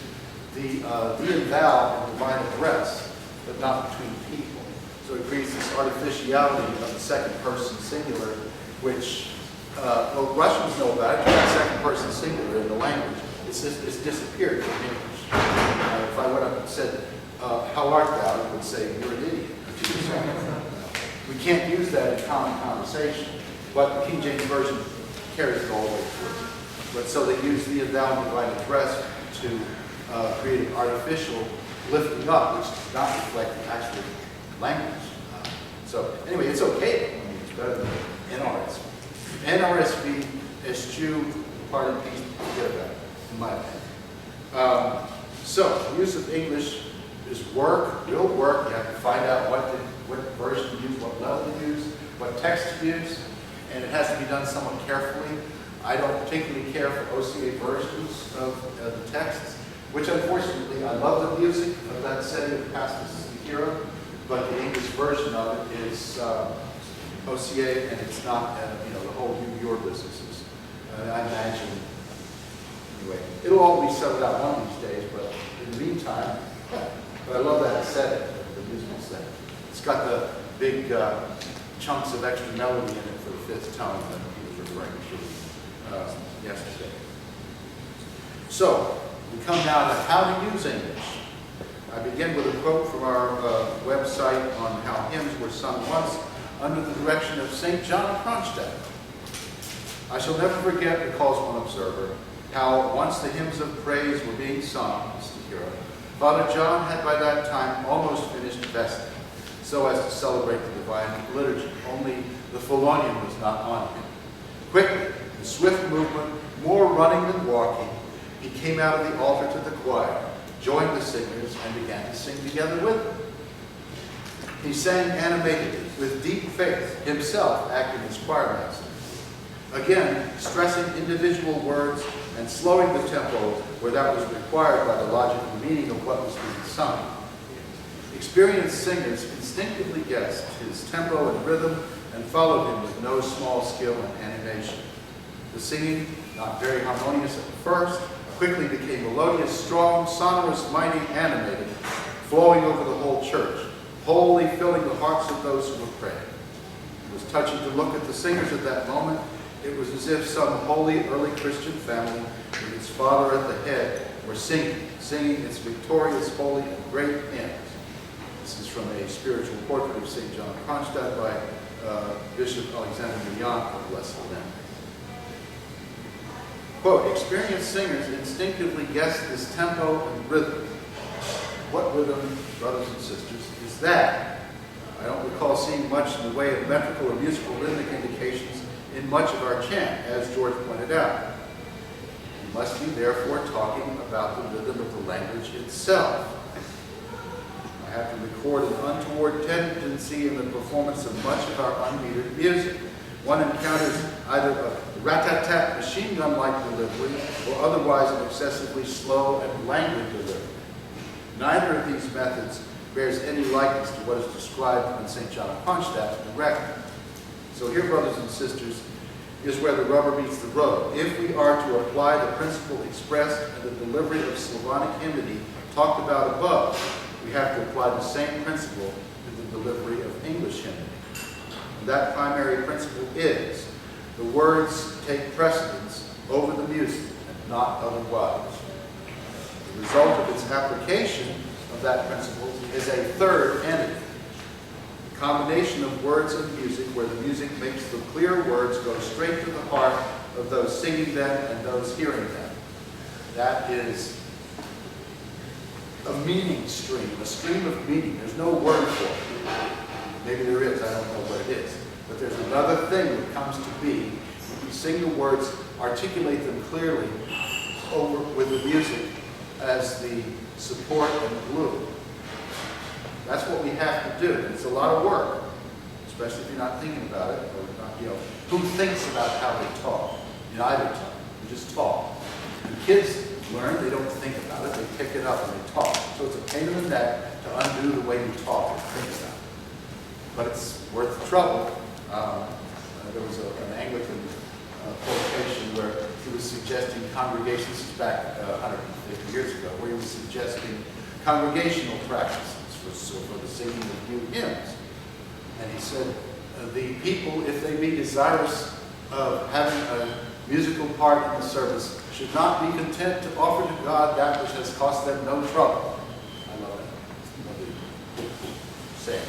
the thee and thou in divine address, but not between people. So it creates this artificiality of the second person singular, which, well, Russians know about it. You got second person singular in the language. It's disappeared from English. If I went up and said, how art thou? It would say, you're an idiot. We can't use that in common conversation, but the King James Version carries it all the way through. But so they use thee and thou in divine address to create an artificial lifting up, which does not reflect the actual language. So anyway, it's okay. I mean, it's better than NRSV. NRSV, eschew, pardon, peace, forget about it, in my opinion. So the use of English is will work. You have to find out what version to use, what level to use, what text to use, and it has to be done somewhat carefully. I don't particularly care for OCA versions of the texts, which unfortunately I love the music of that setting of Pastor Sekiro, but the English version of it is OCA, and it's not, the whole your businesses. I imagine, anyway, it'll all be settled out one of these days, but in the meantime, but I love that setting, the musical setting. It's got the big chunks of extra melody in it for the fifth tone that he was referring to yesterday. So, We come now to how to use English. I begin with a quote from our website on how hymns were sung once under the direction of St. John Kronstadt. I shall never forget, recalls one observer, how once the hymns of praise were being sung, Mr. Hero, Father John had by that time almost finished vesting, so as to celebrate the divine liturgy. Only the Pholonian was not on him. Quickly, in swift movement, more running than walking, he came out of the altar to the choir, joined the singers, and began to sing together with them. He sang animatedly, with deep faith, himself acting as choir master. Again, stressing individual words and slowing the tempo where that was required by the logical meaning of what was being sung. Experienced singers instinctively guessed his tempo and rhythm and followed him with no small skill and animation. The singing, not very harmonious at first, quickly became melodious, strong, sonorous, mighty, animated, flowing over the whole church, wholly filling the hearts of those who were praying. It was touching to look at the singers at that moment. It was as if some holy early Christian family, with its father at the head, were singing its victorious, holy, and great hymns. This is from a spiritual portrait of St. John Kronstadt by Bishop Alexander Millan of Blessed Memory. Quote, experienced singers instinctively guess this tempo and rhythm. What rhythm, brothers and sisters, is that? I don't recall seeing much in the way of metrical or musical rhythmic indications in much of our chant, as George pointed out. We must be therefore talking about the rhythm of the language itself. I have to record an untoward tendency in the performance of much of our unmetered music. One encounters either a rat-tat-tat machine gun-like delivery or otherwise an excessively slow and languid delivery. Neither of these methods bears any likeness to what is described in St. John Kronstadt's directive. So here, brothers and sisters, is where the rubber meets the road. If we are to apply the principle expressed in the delivery of Slavonic hymnody talked about above, we have to apply the same principle to the delivery of English hymnody. And that primary principle is the words take precedence over the music and not otherwise. The result of its application of that principle is a third entity. Combination of words and music where the music makes the clear words go straight to the heart of those singing them and those hearing them. That is a meaning stream, a stream of meaning. There's no word for it. Maybe there is, I don't know what it is. But there's another thing that comes to be. If you sing the words, articulate them clearly over with the music as the support and glue. That's what we have to do. It's a lot of work, especially if you're not thinking about it, or not, who thinks about how they talk in either tongue? You just talk. And kids learn, they don't think about it, they pick it up and they talk. So it's a pain in the neck to undo the way you talk and think about it. But it's worth the trouble. There was an Anglican publication where he was suggesting congregations, back 150 years ago, where he was suggesting congregational practices for the singing of new hymns. And he said, the people, if they be desirous of having a musical part in the service, should not be content to offer to God that which has cost them no trouble. I love that. Saying.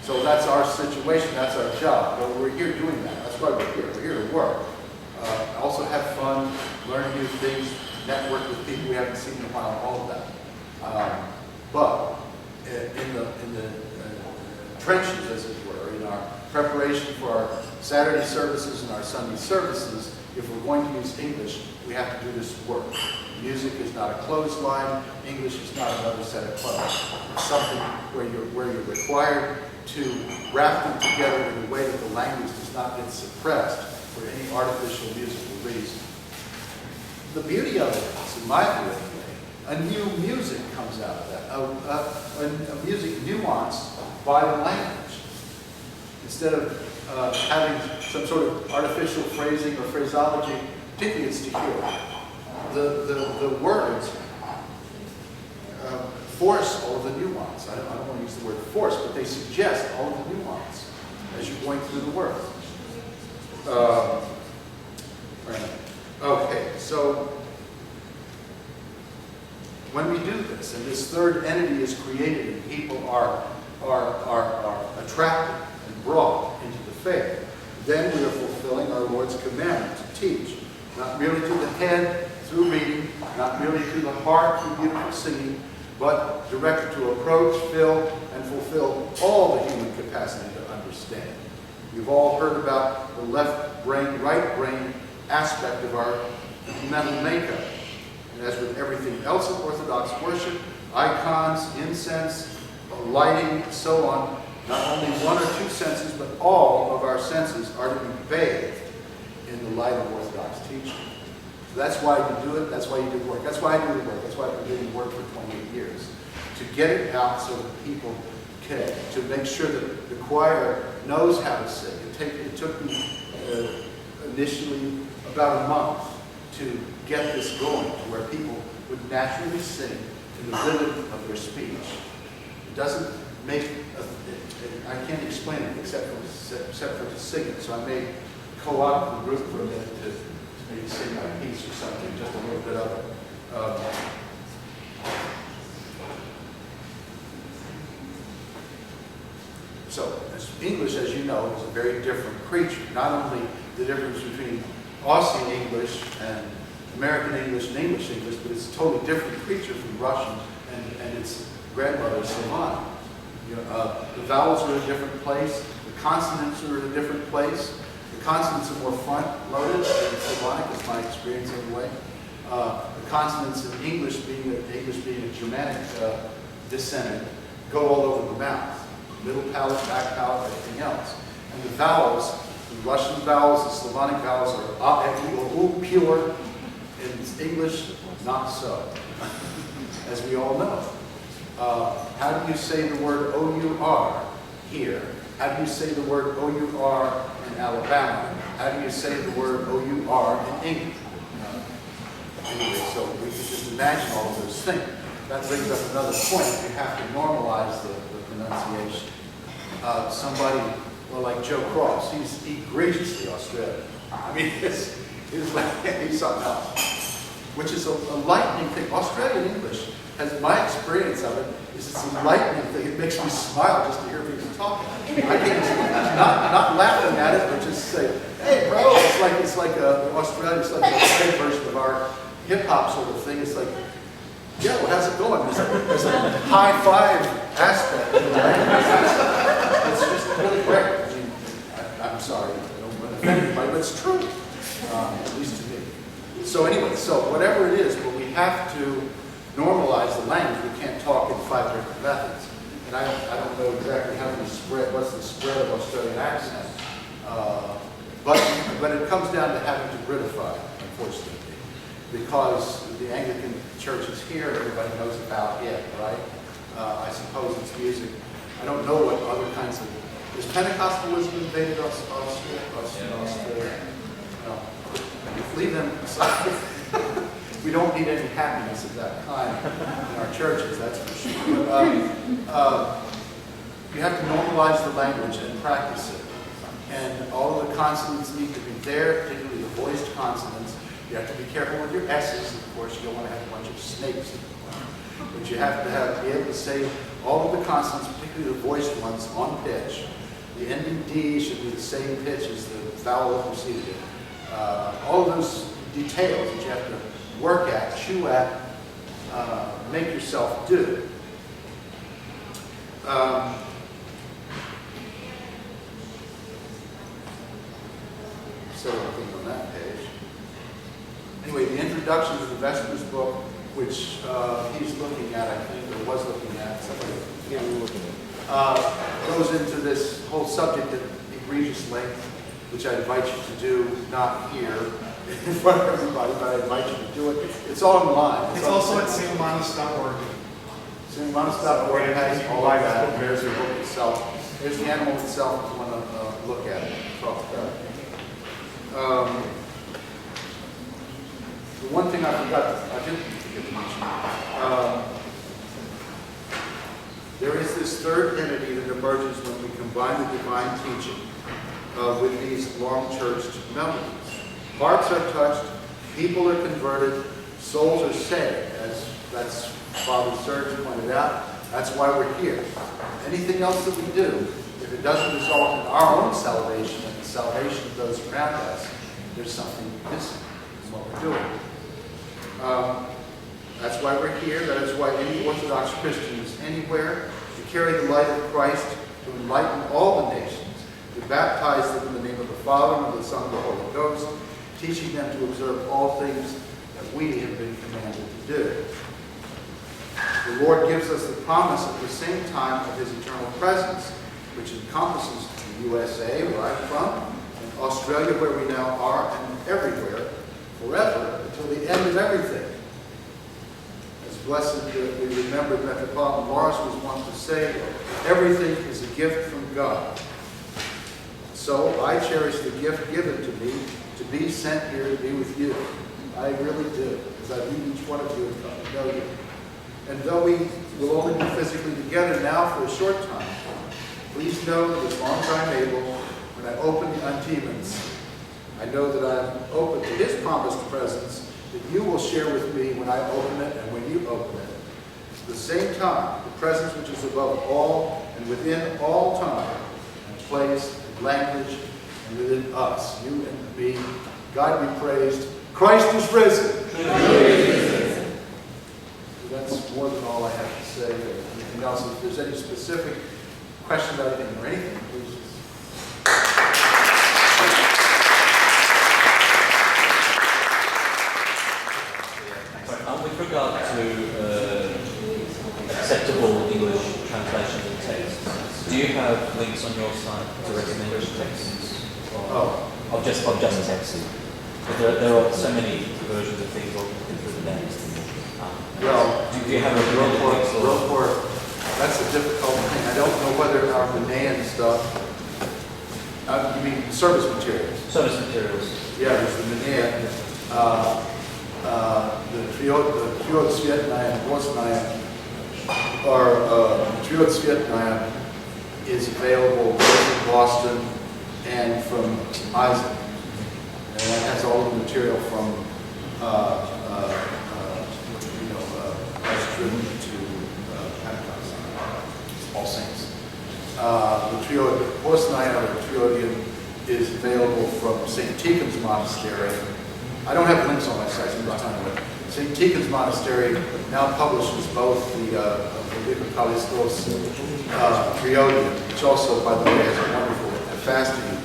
So that's our situation, that's our job. But we're here doing that. That's why we're here. We're here to work. Also have fun, learn new things, network with people we haven't seen in a while, all of that. But in the trenches, as it were, in our preparation for our Saturday services and our Sunday services, if we're going to use English, we have to do this work. Music is not a clothesline. English is not another set of clothes. It's something where you're required to wrap them together in a way that the language does not get suppressed for any artificial musical reason. The beauty of it is, in my view anyway, a new music comes out of that, a music nuanced by the language. Instead of having some sort of artificial phrasing or phraseology, particularly in stihira, the words force all of the nuance. I don't want to use the word force, but they suggest all of the nuance as you're going through the words. Okay, so when we do this, and this third entity is created, and people are attracted and brought into the faith, then we are fulfilling our Lord's commandment to teach, not merely to the head through reading, not merely to the heart through beautiful singing, but directed to approach, fill, and fulfill all the human capacity to understand. You've all heard about the left brain, right brain aspect of our mental makeup. And as with everything else in Orthodox worship, icons, incense, lighting, and so on, not only one or two senses, but all of our senses are to be bathed in the light of Orthodox teaching. So that's why you do it, that's why you do work. That's why I do the work. That's why I've been doing work for 28 years. To get it out so that people can, to make sure that the choir knows how to sing. It took me initially about a month to get this going, to where people would naturally sing to the rhythm of their speech. It doesn't make, I can't explain it except for to sing it. So I may co-opt the group for a minute to maybe sing my piece or something, just a little bit of it. So, English, as you know, is a very different creature. Not only the difference between Aussie English and American English and English, but it's a totally different creature from Russian and its grandmother, Slavonic. You know, the vowels are in a different place. The consonants are in a different place. The consonants are more front-loaded in Slavonic, is my experience anyway. The consonants in English, being a Germanic descendant, go all over the mouth. Middle palate, back palate, everything else. And the vowels, the Russian vowels, the Slavonic vowels are pure. In English, not so, as we all know. How do you say the word O-U-R here? How do you say the word O-U-R in Alabama? How do you say the word O-U-R in England? Anyway, so we can just imagine all of those things. That brings up another point. We have to normalize the pronunciation. Somebody, well, like Joe Cross, he's egregiously Australian. I mean, he's something else, which is a lightning thing. Australian English, as my experience of it, is it's a lightning thing. It makes me smile just to hear people talking. I can't, not laughing at it, but just say, hey, bro, it's like Australia, it's like a straight version of our hip hop sort of thing. It's like, yo, how's it going? There's a high five aspect to the language. It's just really great. I mean, I'm sorry, I don't want to offend anybody, but it's true, at least to me. So anyway, so whatever it is, but we have to normalize the language. We can't talk in 5 different methods. And I don't know exactly what's the spread of Australian accent. But it comes down to having to Britify, unfortunately. Because the Anglican Church is here, everybody knows about it, right? I suppose it's music. I don't know what other kinds of... Is Pentecostalism invaded Australia? No. Leave them aside. We don't need any happiness of that kind in our churches, that's for sure. But, you have to normalize the language and practice it. And all of the consonants need to be there, particularly the voiced consonants. You have to be careful with your S's, of course. You don't want to have a bunch of snakes in the but you have to be able to say all of the consonants, particularly the voiced ones, on pitch. The ending D should be the same pitch as the vowel that preceded it. All of those details that you have to work at, chew at, make yourself do. So everything on that page. Anyway, the introduction to the Vespers book, which he's looking at, I think, or was looking at, Yeah, we're looking at. goes into this whole subject at egregious length, which I invite you to do, not here in front of everybody, but I invite you to do it. It's online. It's also at stmanis.org. stmanis.org has all of that. There's the book itself. There's the animal itself if you want to look at it, talk about it. The one thing I didn't forget to mention. There is this third entity that emerges when we combine the divine teaching with these long-churched melodies. Hearts are touched, people are converted, souls are saved, as that's Father Serge pointed out, that's why we're here. Anything else that we do, if it doesn't result in our own salvation and the salvation of those around us, there's something missing in what we're doing. That's why we're here. That is why any Orthodox Christian is anywhere to carry the light of Christ, to enlighten all the nations, to baptize them in the name of the Father, and of the Son, and of the Holy Ghost, teaching them to observe all things that we have been commanded to do. The Lord gives us the promise at the same time of His eternal presence, which encompasses the USA, where I'm from, and Australia, where we now are, and everywhere, forever, until the end of everything. As blessed we remember Metropolitan Morris was one to say, everything is a gift from God. So I cherish the gift given to me to be sent here to be with you. I really do, because I meet each one of you and come to know you. And though we will only be physically together now for a short time, please know that as long as I'm able, when I open the Antimans, I know that I'm open to His promised presence that you will share with me when I open it and when you open it. At the same time, the presence which is above all and within all time and place and language and within us, you and me, God be praised. Christ is risen. That's more than all I have to say. Anything else? If there's any specific question about anything or anything, please. With regard to acceptable English translations of texts, do you have links on your site to recommend English texts? Of just texts? Because there are so many versions of things all through the day. Well, do you have a report? That's a difficult thing. I don't know whether our Ghanaian stuff. You mean service materials? Service materials. Yeah, there's the Ghanaian. The Trio Vietnam, or Trio Vietnam is available both in Boston and from Isaac. And that has all the material from to Pentecost, All Saints. The Trio Bosnian or Triodian is available from St. Tikhon's Monastery. I don't have links on my site, so I'm just talking about St. Tikhon's Monastery now publishes both the Kalistos Triodian, which also, by the way, has a wonderful fasting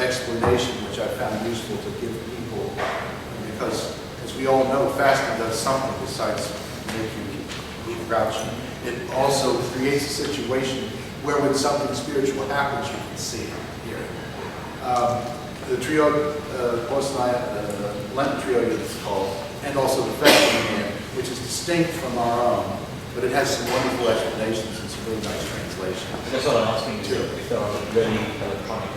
explanation, which I found useful to give people, because, as we all know, fasting does something besides make you grouchy. It also creates a situation where when something spiritual happens, you can see it, hear it. The trio, Lenten trio it's called, and also the Festive, which is distinct from our own, but it has some wonderful explanations and some really nice translations. That's what I'm asking you, if there are really electronic.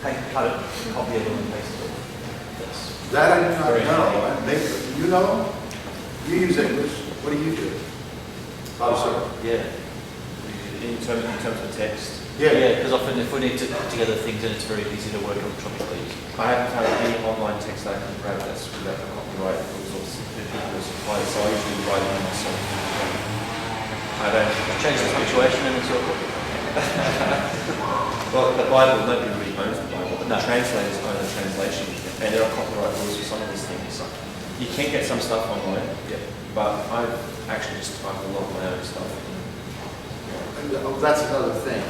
Kind of copy of them and paste it. That I do not know. You know? You use English. What do you do? Yeah. In terms of text. Yeah, because often if we need to put together things, then it's very easy to work electronically. I haven't found any online text I can grab that's without the copyright rules or the people who supply it, so I usually write it myself. I don't Change the punctuation and it's all. Well, the Bible, nobody really owns the Bible, but the translators own the translation, and there are copyright rules for some of these things. So you can get some stuff online, but I've actually just typed a lot of my own stuff. Oh, that's another thing.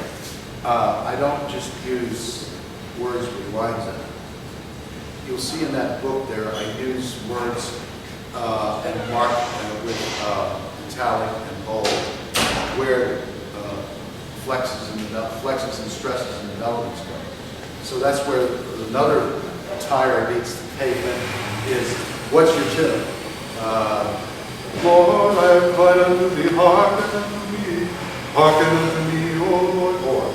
I don't just use words with lines in it. You'll see in that book there, I use words and mark with italic and bold, where flexes and stresses and melodies go. So that's where another tire meets the pavement is, what's your tune? Lord, I have cried unto thee, hearken unto me, hearken unto me, O Lord. Or,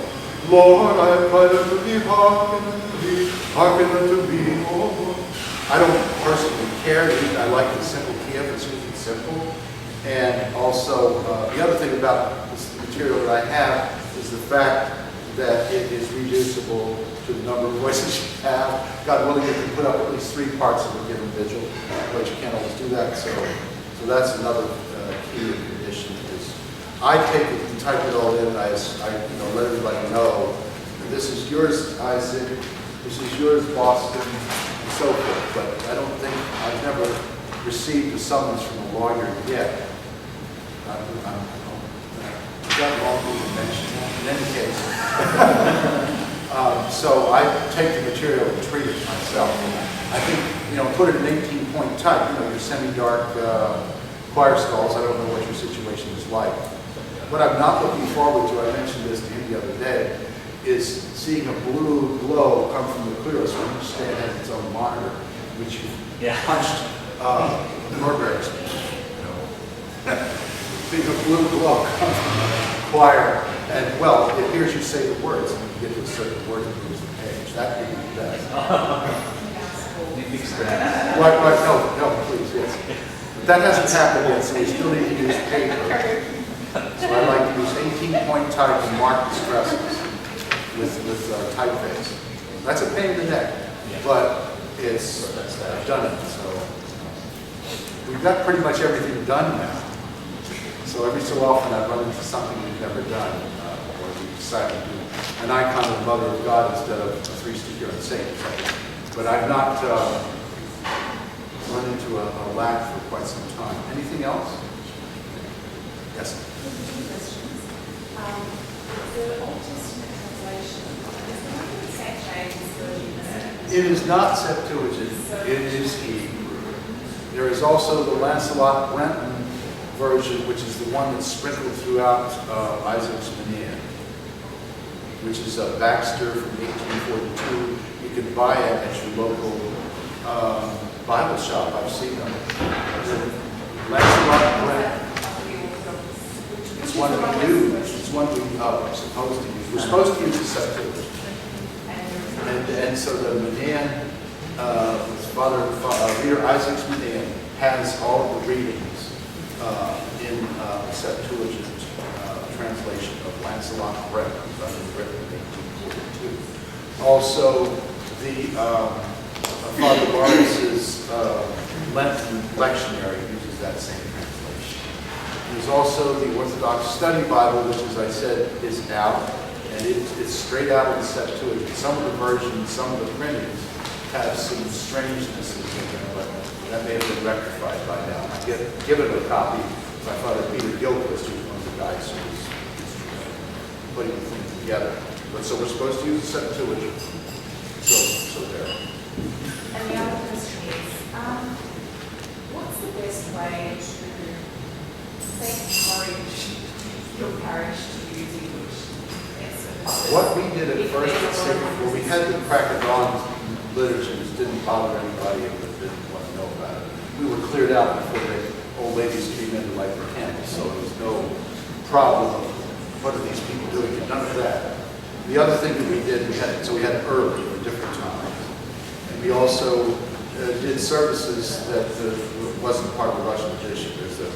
Lord, I have cried unto thee, hearken unto me, O Lord. I don't personally care. I like the simple key of it, it's usually simple. And also, the other thing about this material that I have is the fact that it is reducible to the number of voices you have. God willing, you can put up at least 3 parts of a given vigil, but you can't always do that. So that's another key condition. Is I take it and type it all in. I let everybody know. This is yours, Isaac. This is yours, Boston, and so forth. But I don't think I've never received a summons from a lawyer yet. That wrong to mention. In any case, so I take the material and treat it myself. I think, put it in 18-point type. Your semi-dark choir stalls. I don't know what your situation is like. What I'm not looking forward to, I mentioned this to him the other day, is seeing a blue glow come from the clearest when each stand has its own monitor, which you punched Norberg's. Seeing a blue glow come from the choir, and well, it hears you say the words, and when you get to a certain word, it moves the page. That would be the best. Right, no, please, yes. But that hasn't happened yet, so we still need to use paper. So I like to use 18-point type and mark the stresses with typeface. That's a pain in the neck, but I've done it. So we've got pretty much everything done now. So every so often I run into something we've never done, or we decide to do an icon of the Mother of God instead of a 3-sticker and saint. But I've not run into a lack for quite some time. Anything else? Yes. Two questions. The Old Testament translation, is the one in St. James version? It is not Septuagint, it is Hebrew. There is also the Lancelot Brenton version, which is the one that's sprinkled throughout Isaac's Menhir, which is a Baxter from 1842. You can buy it at your local Bible shop. I've seen them. Lancelot Brenton. It's one we use. It's one we are supposed to use. We're supposed to use the Septuagint. And so the Menhir, Reader Isaac's Menhir, has all of the readings in the Septuagint translation of Lancelot Brenton, written in 1842. Also, the Father Barnes's Lenten lectionary uses that same translation. There's also the Orthodox Study Bible, which, as I said, is out, and it's straight out of the Septuagint. Some of the versions, some of the printings have some strangenesses in them, but that may have been rectified by now. I give it a copy by Father Peter Gilchrist, who's one of the guys who's putting the thing together. But so we're supposed to use the Septuagint. So there. And the other question is, what's the best way to say encourage your parish to use English? What we did at first at Singapore, we had the crack it on literature, which didn't bother anybody that didn't want to know about it. We were cleared out before the old ladies came in to light their candles, so there was no problem of what are these people doing, none of that. The other thing that we did, we had early or different times. And we also did services that wasn't part of the Russian tradition. There's a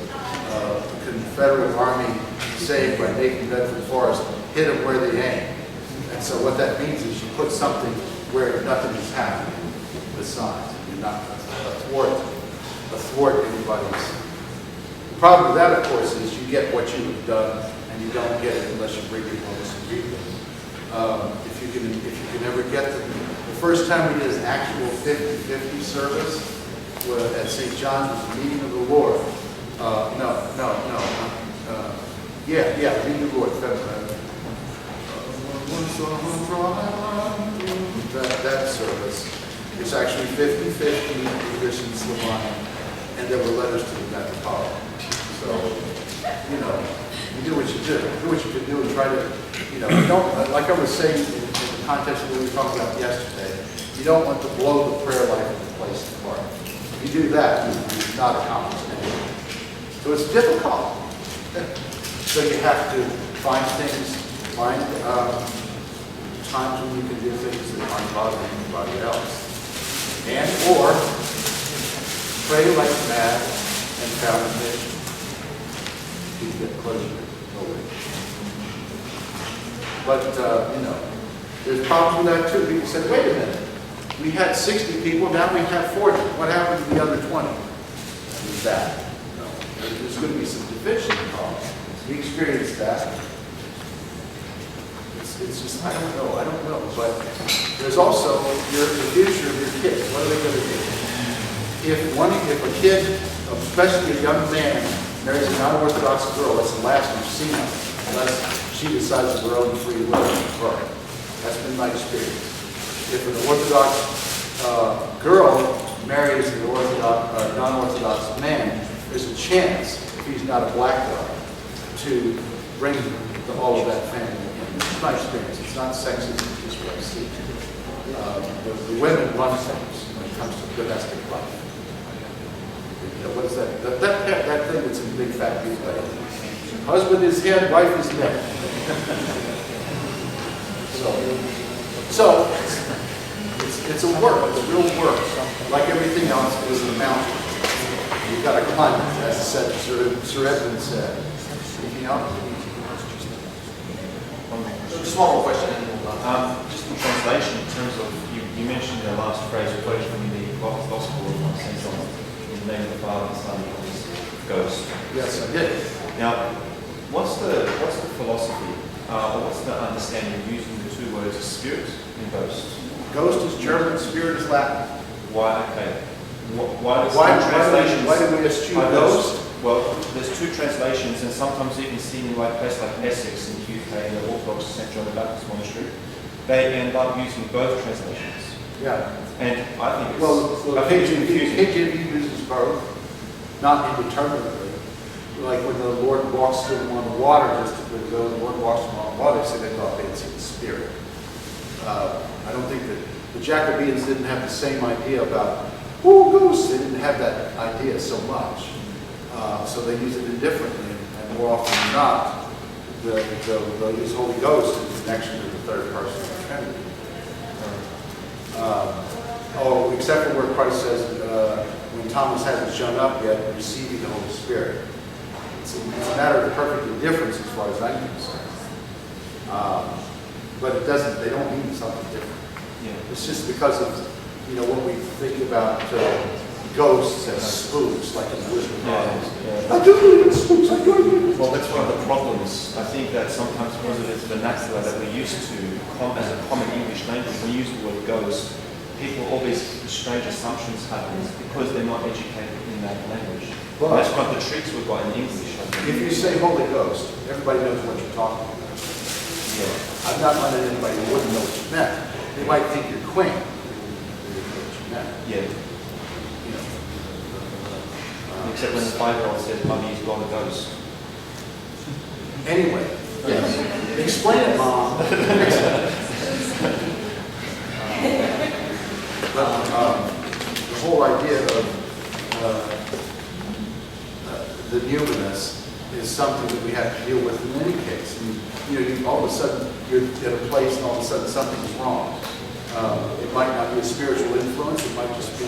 Confederate Army saying by Nathan Bedford Forrest, hit them where they aim. And so what that means is you put something where nothing is happening besides. You're not athwart anybody's. The problem with that, of course, is you get what you have done, and you don't get it unless you bring your bonus and read them. If you can ever get them. The first time we did an actual 50-50 service at St. John's was the meeting of the Lord. Meeting of the Lord. That service. It's actually 50-50 English and Slavonic, and there were letters to the Metropolitan. So, you do what you do. Do what you can do and try to, you don't, like I was saying in the context of what we talked about yesterday, you don't want to blow the prayer life of the place apart. If you do that, you've not accomplished anything. So it's difficult. So you have to find times when you can do things that aren't bothering anybody else. And or pray like mad and found a mission. You get closer. No way. But, There's problems with that too. People say, wait a minute, we had 60 people, now we have 40. What happened to the other 20? Is that? No. There's going to be some division involved. We experienced that. It's just, I don't know. But there's also the future of your kids. What are they going to do? If a kid, especially a young man, marries a non-Orthodox girl, that's the last we've seen of it, unless she decides of her own free will. Right. That's been my experience. If an Orthodox girl marries an non-Orthodox man, there's a chance, if he's not a black guy, to bring all of that family in. It's my experience. It's not sexism, it's just what I see. The women run things when it comes to domestic life. You know, what is that? That thing that's in big fat people. Husband is head, wife is neck. So it's a work. It's real work. Like everything else, it is a mountain. You've got to climb it, as said, Sir Edmund said. Anything else? A small question. Just in translation, in terms of, you mentioned the last phrase, quoted from the Gospel of St. John, in the name of the Father, the Son, and the Holy Ghost. Yes, I did. Now, what's the philosophy, or what's the understanding of using the two words spirit and ghost? Ghost is German, spirit is Latin. Why? Okay. Why do we eschew ghost? Well, there's two translations, and sometimes you can see in like places like Essex in the UK, in the Orthodox St. John the Baptist Monastery, they end up using both translations. Yeah. And I think it's well, confusing. KJV uses both, not indeterminately. Like when the Lord walks through them on water, just when the Lord walks through them on water, they say they thought they'd see the Spirit. I don't think that the Jacobeans didn't have the same idea about, ghosts. They didn't have that idea so much. So they use it indifferently, and more often than not, they'll use Holy Ghost in connection to the third person of the Trinity. Except for where Christ says, when Thomas hasn't shown up yet, receiving the Holy Spirit. It's a matter of perfect indifference as far as I'm concerned. But it doesn't, they don't mean something different. Yeah. It's just because of, what we think about ghosts as spooks, like in the Wizard of Oz. Yeah. I do believe in spooks, I do believe in Well, that's one of the problems. I think that sometimes because of its vernacular that we used to, as a common English language, when we use the word ghost, people, all these strange assumptions happen because they're not educated in that language. But that's one of the tricks we've got in English. if you say Holy Ghost, everybody knows what you're talking about. Yeah. I've not run into anybody who wouldn't know what you meant. They might think you're quaint. Yeah. Except when the 5-year-old says, Mummy, he's got a ghost. Anyway, yes. Explain it, Mom. The whole idea of the numinous is something that we have to deal with in any case. You all of a sudden, you're at a place and all of a sudden something's wrong. It might not be a spiritual influence, it might just be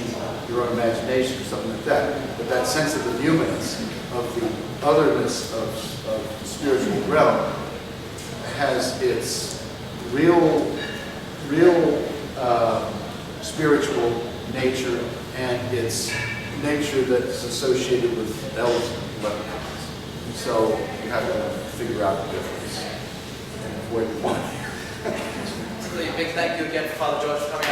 your own imagination or something like that. But that sense of the numinous, of the otherness of the spiritual realm, has its real spiritual nature and its nature that's associated with elves and leprechauns. So you have to figure out the difference and avoid one here. Big thank you again, Father George, for coming.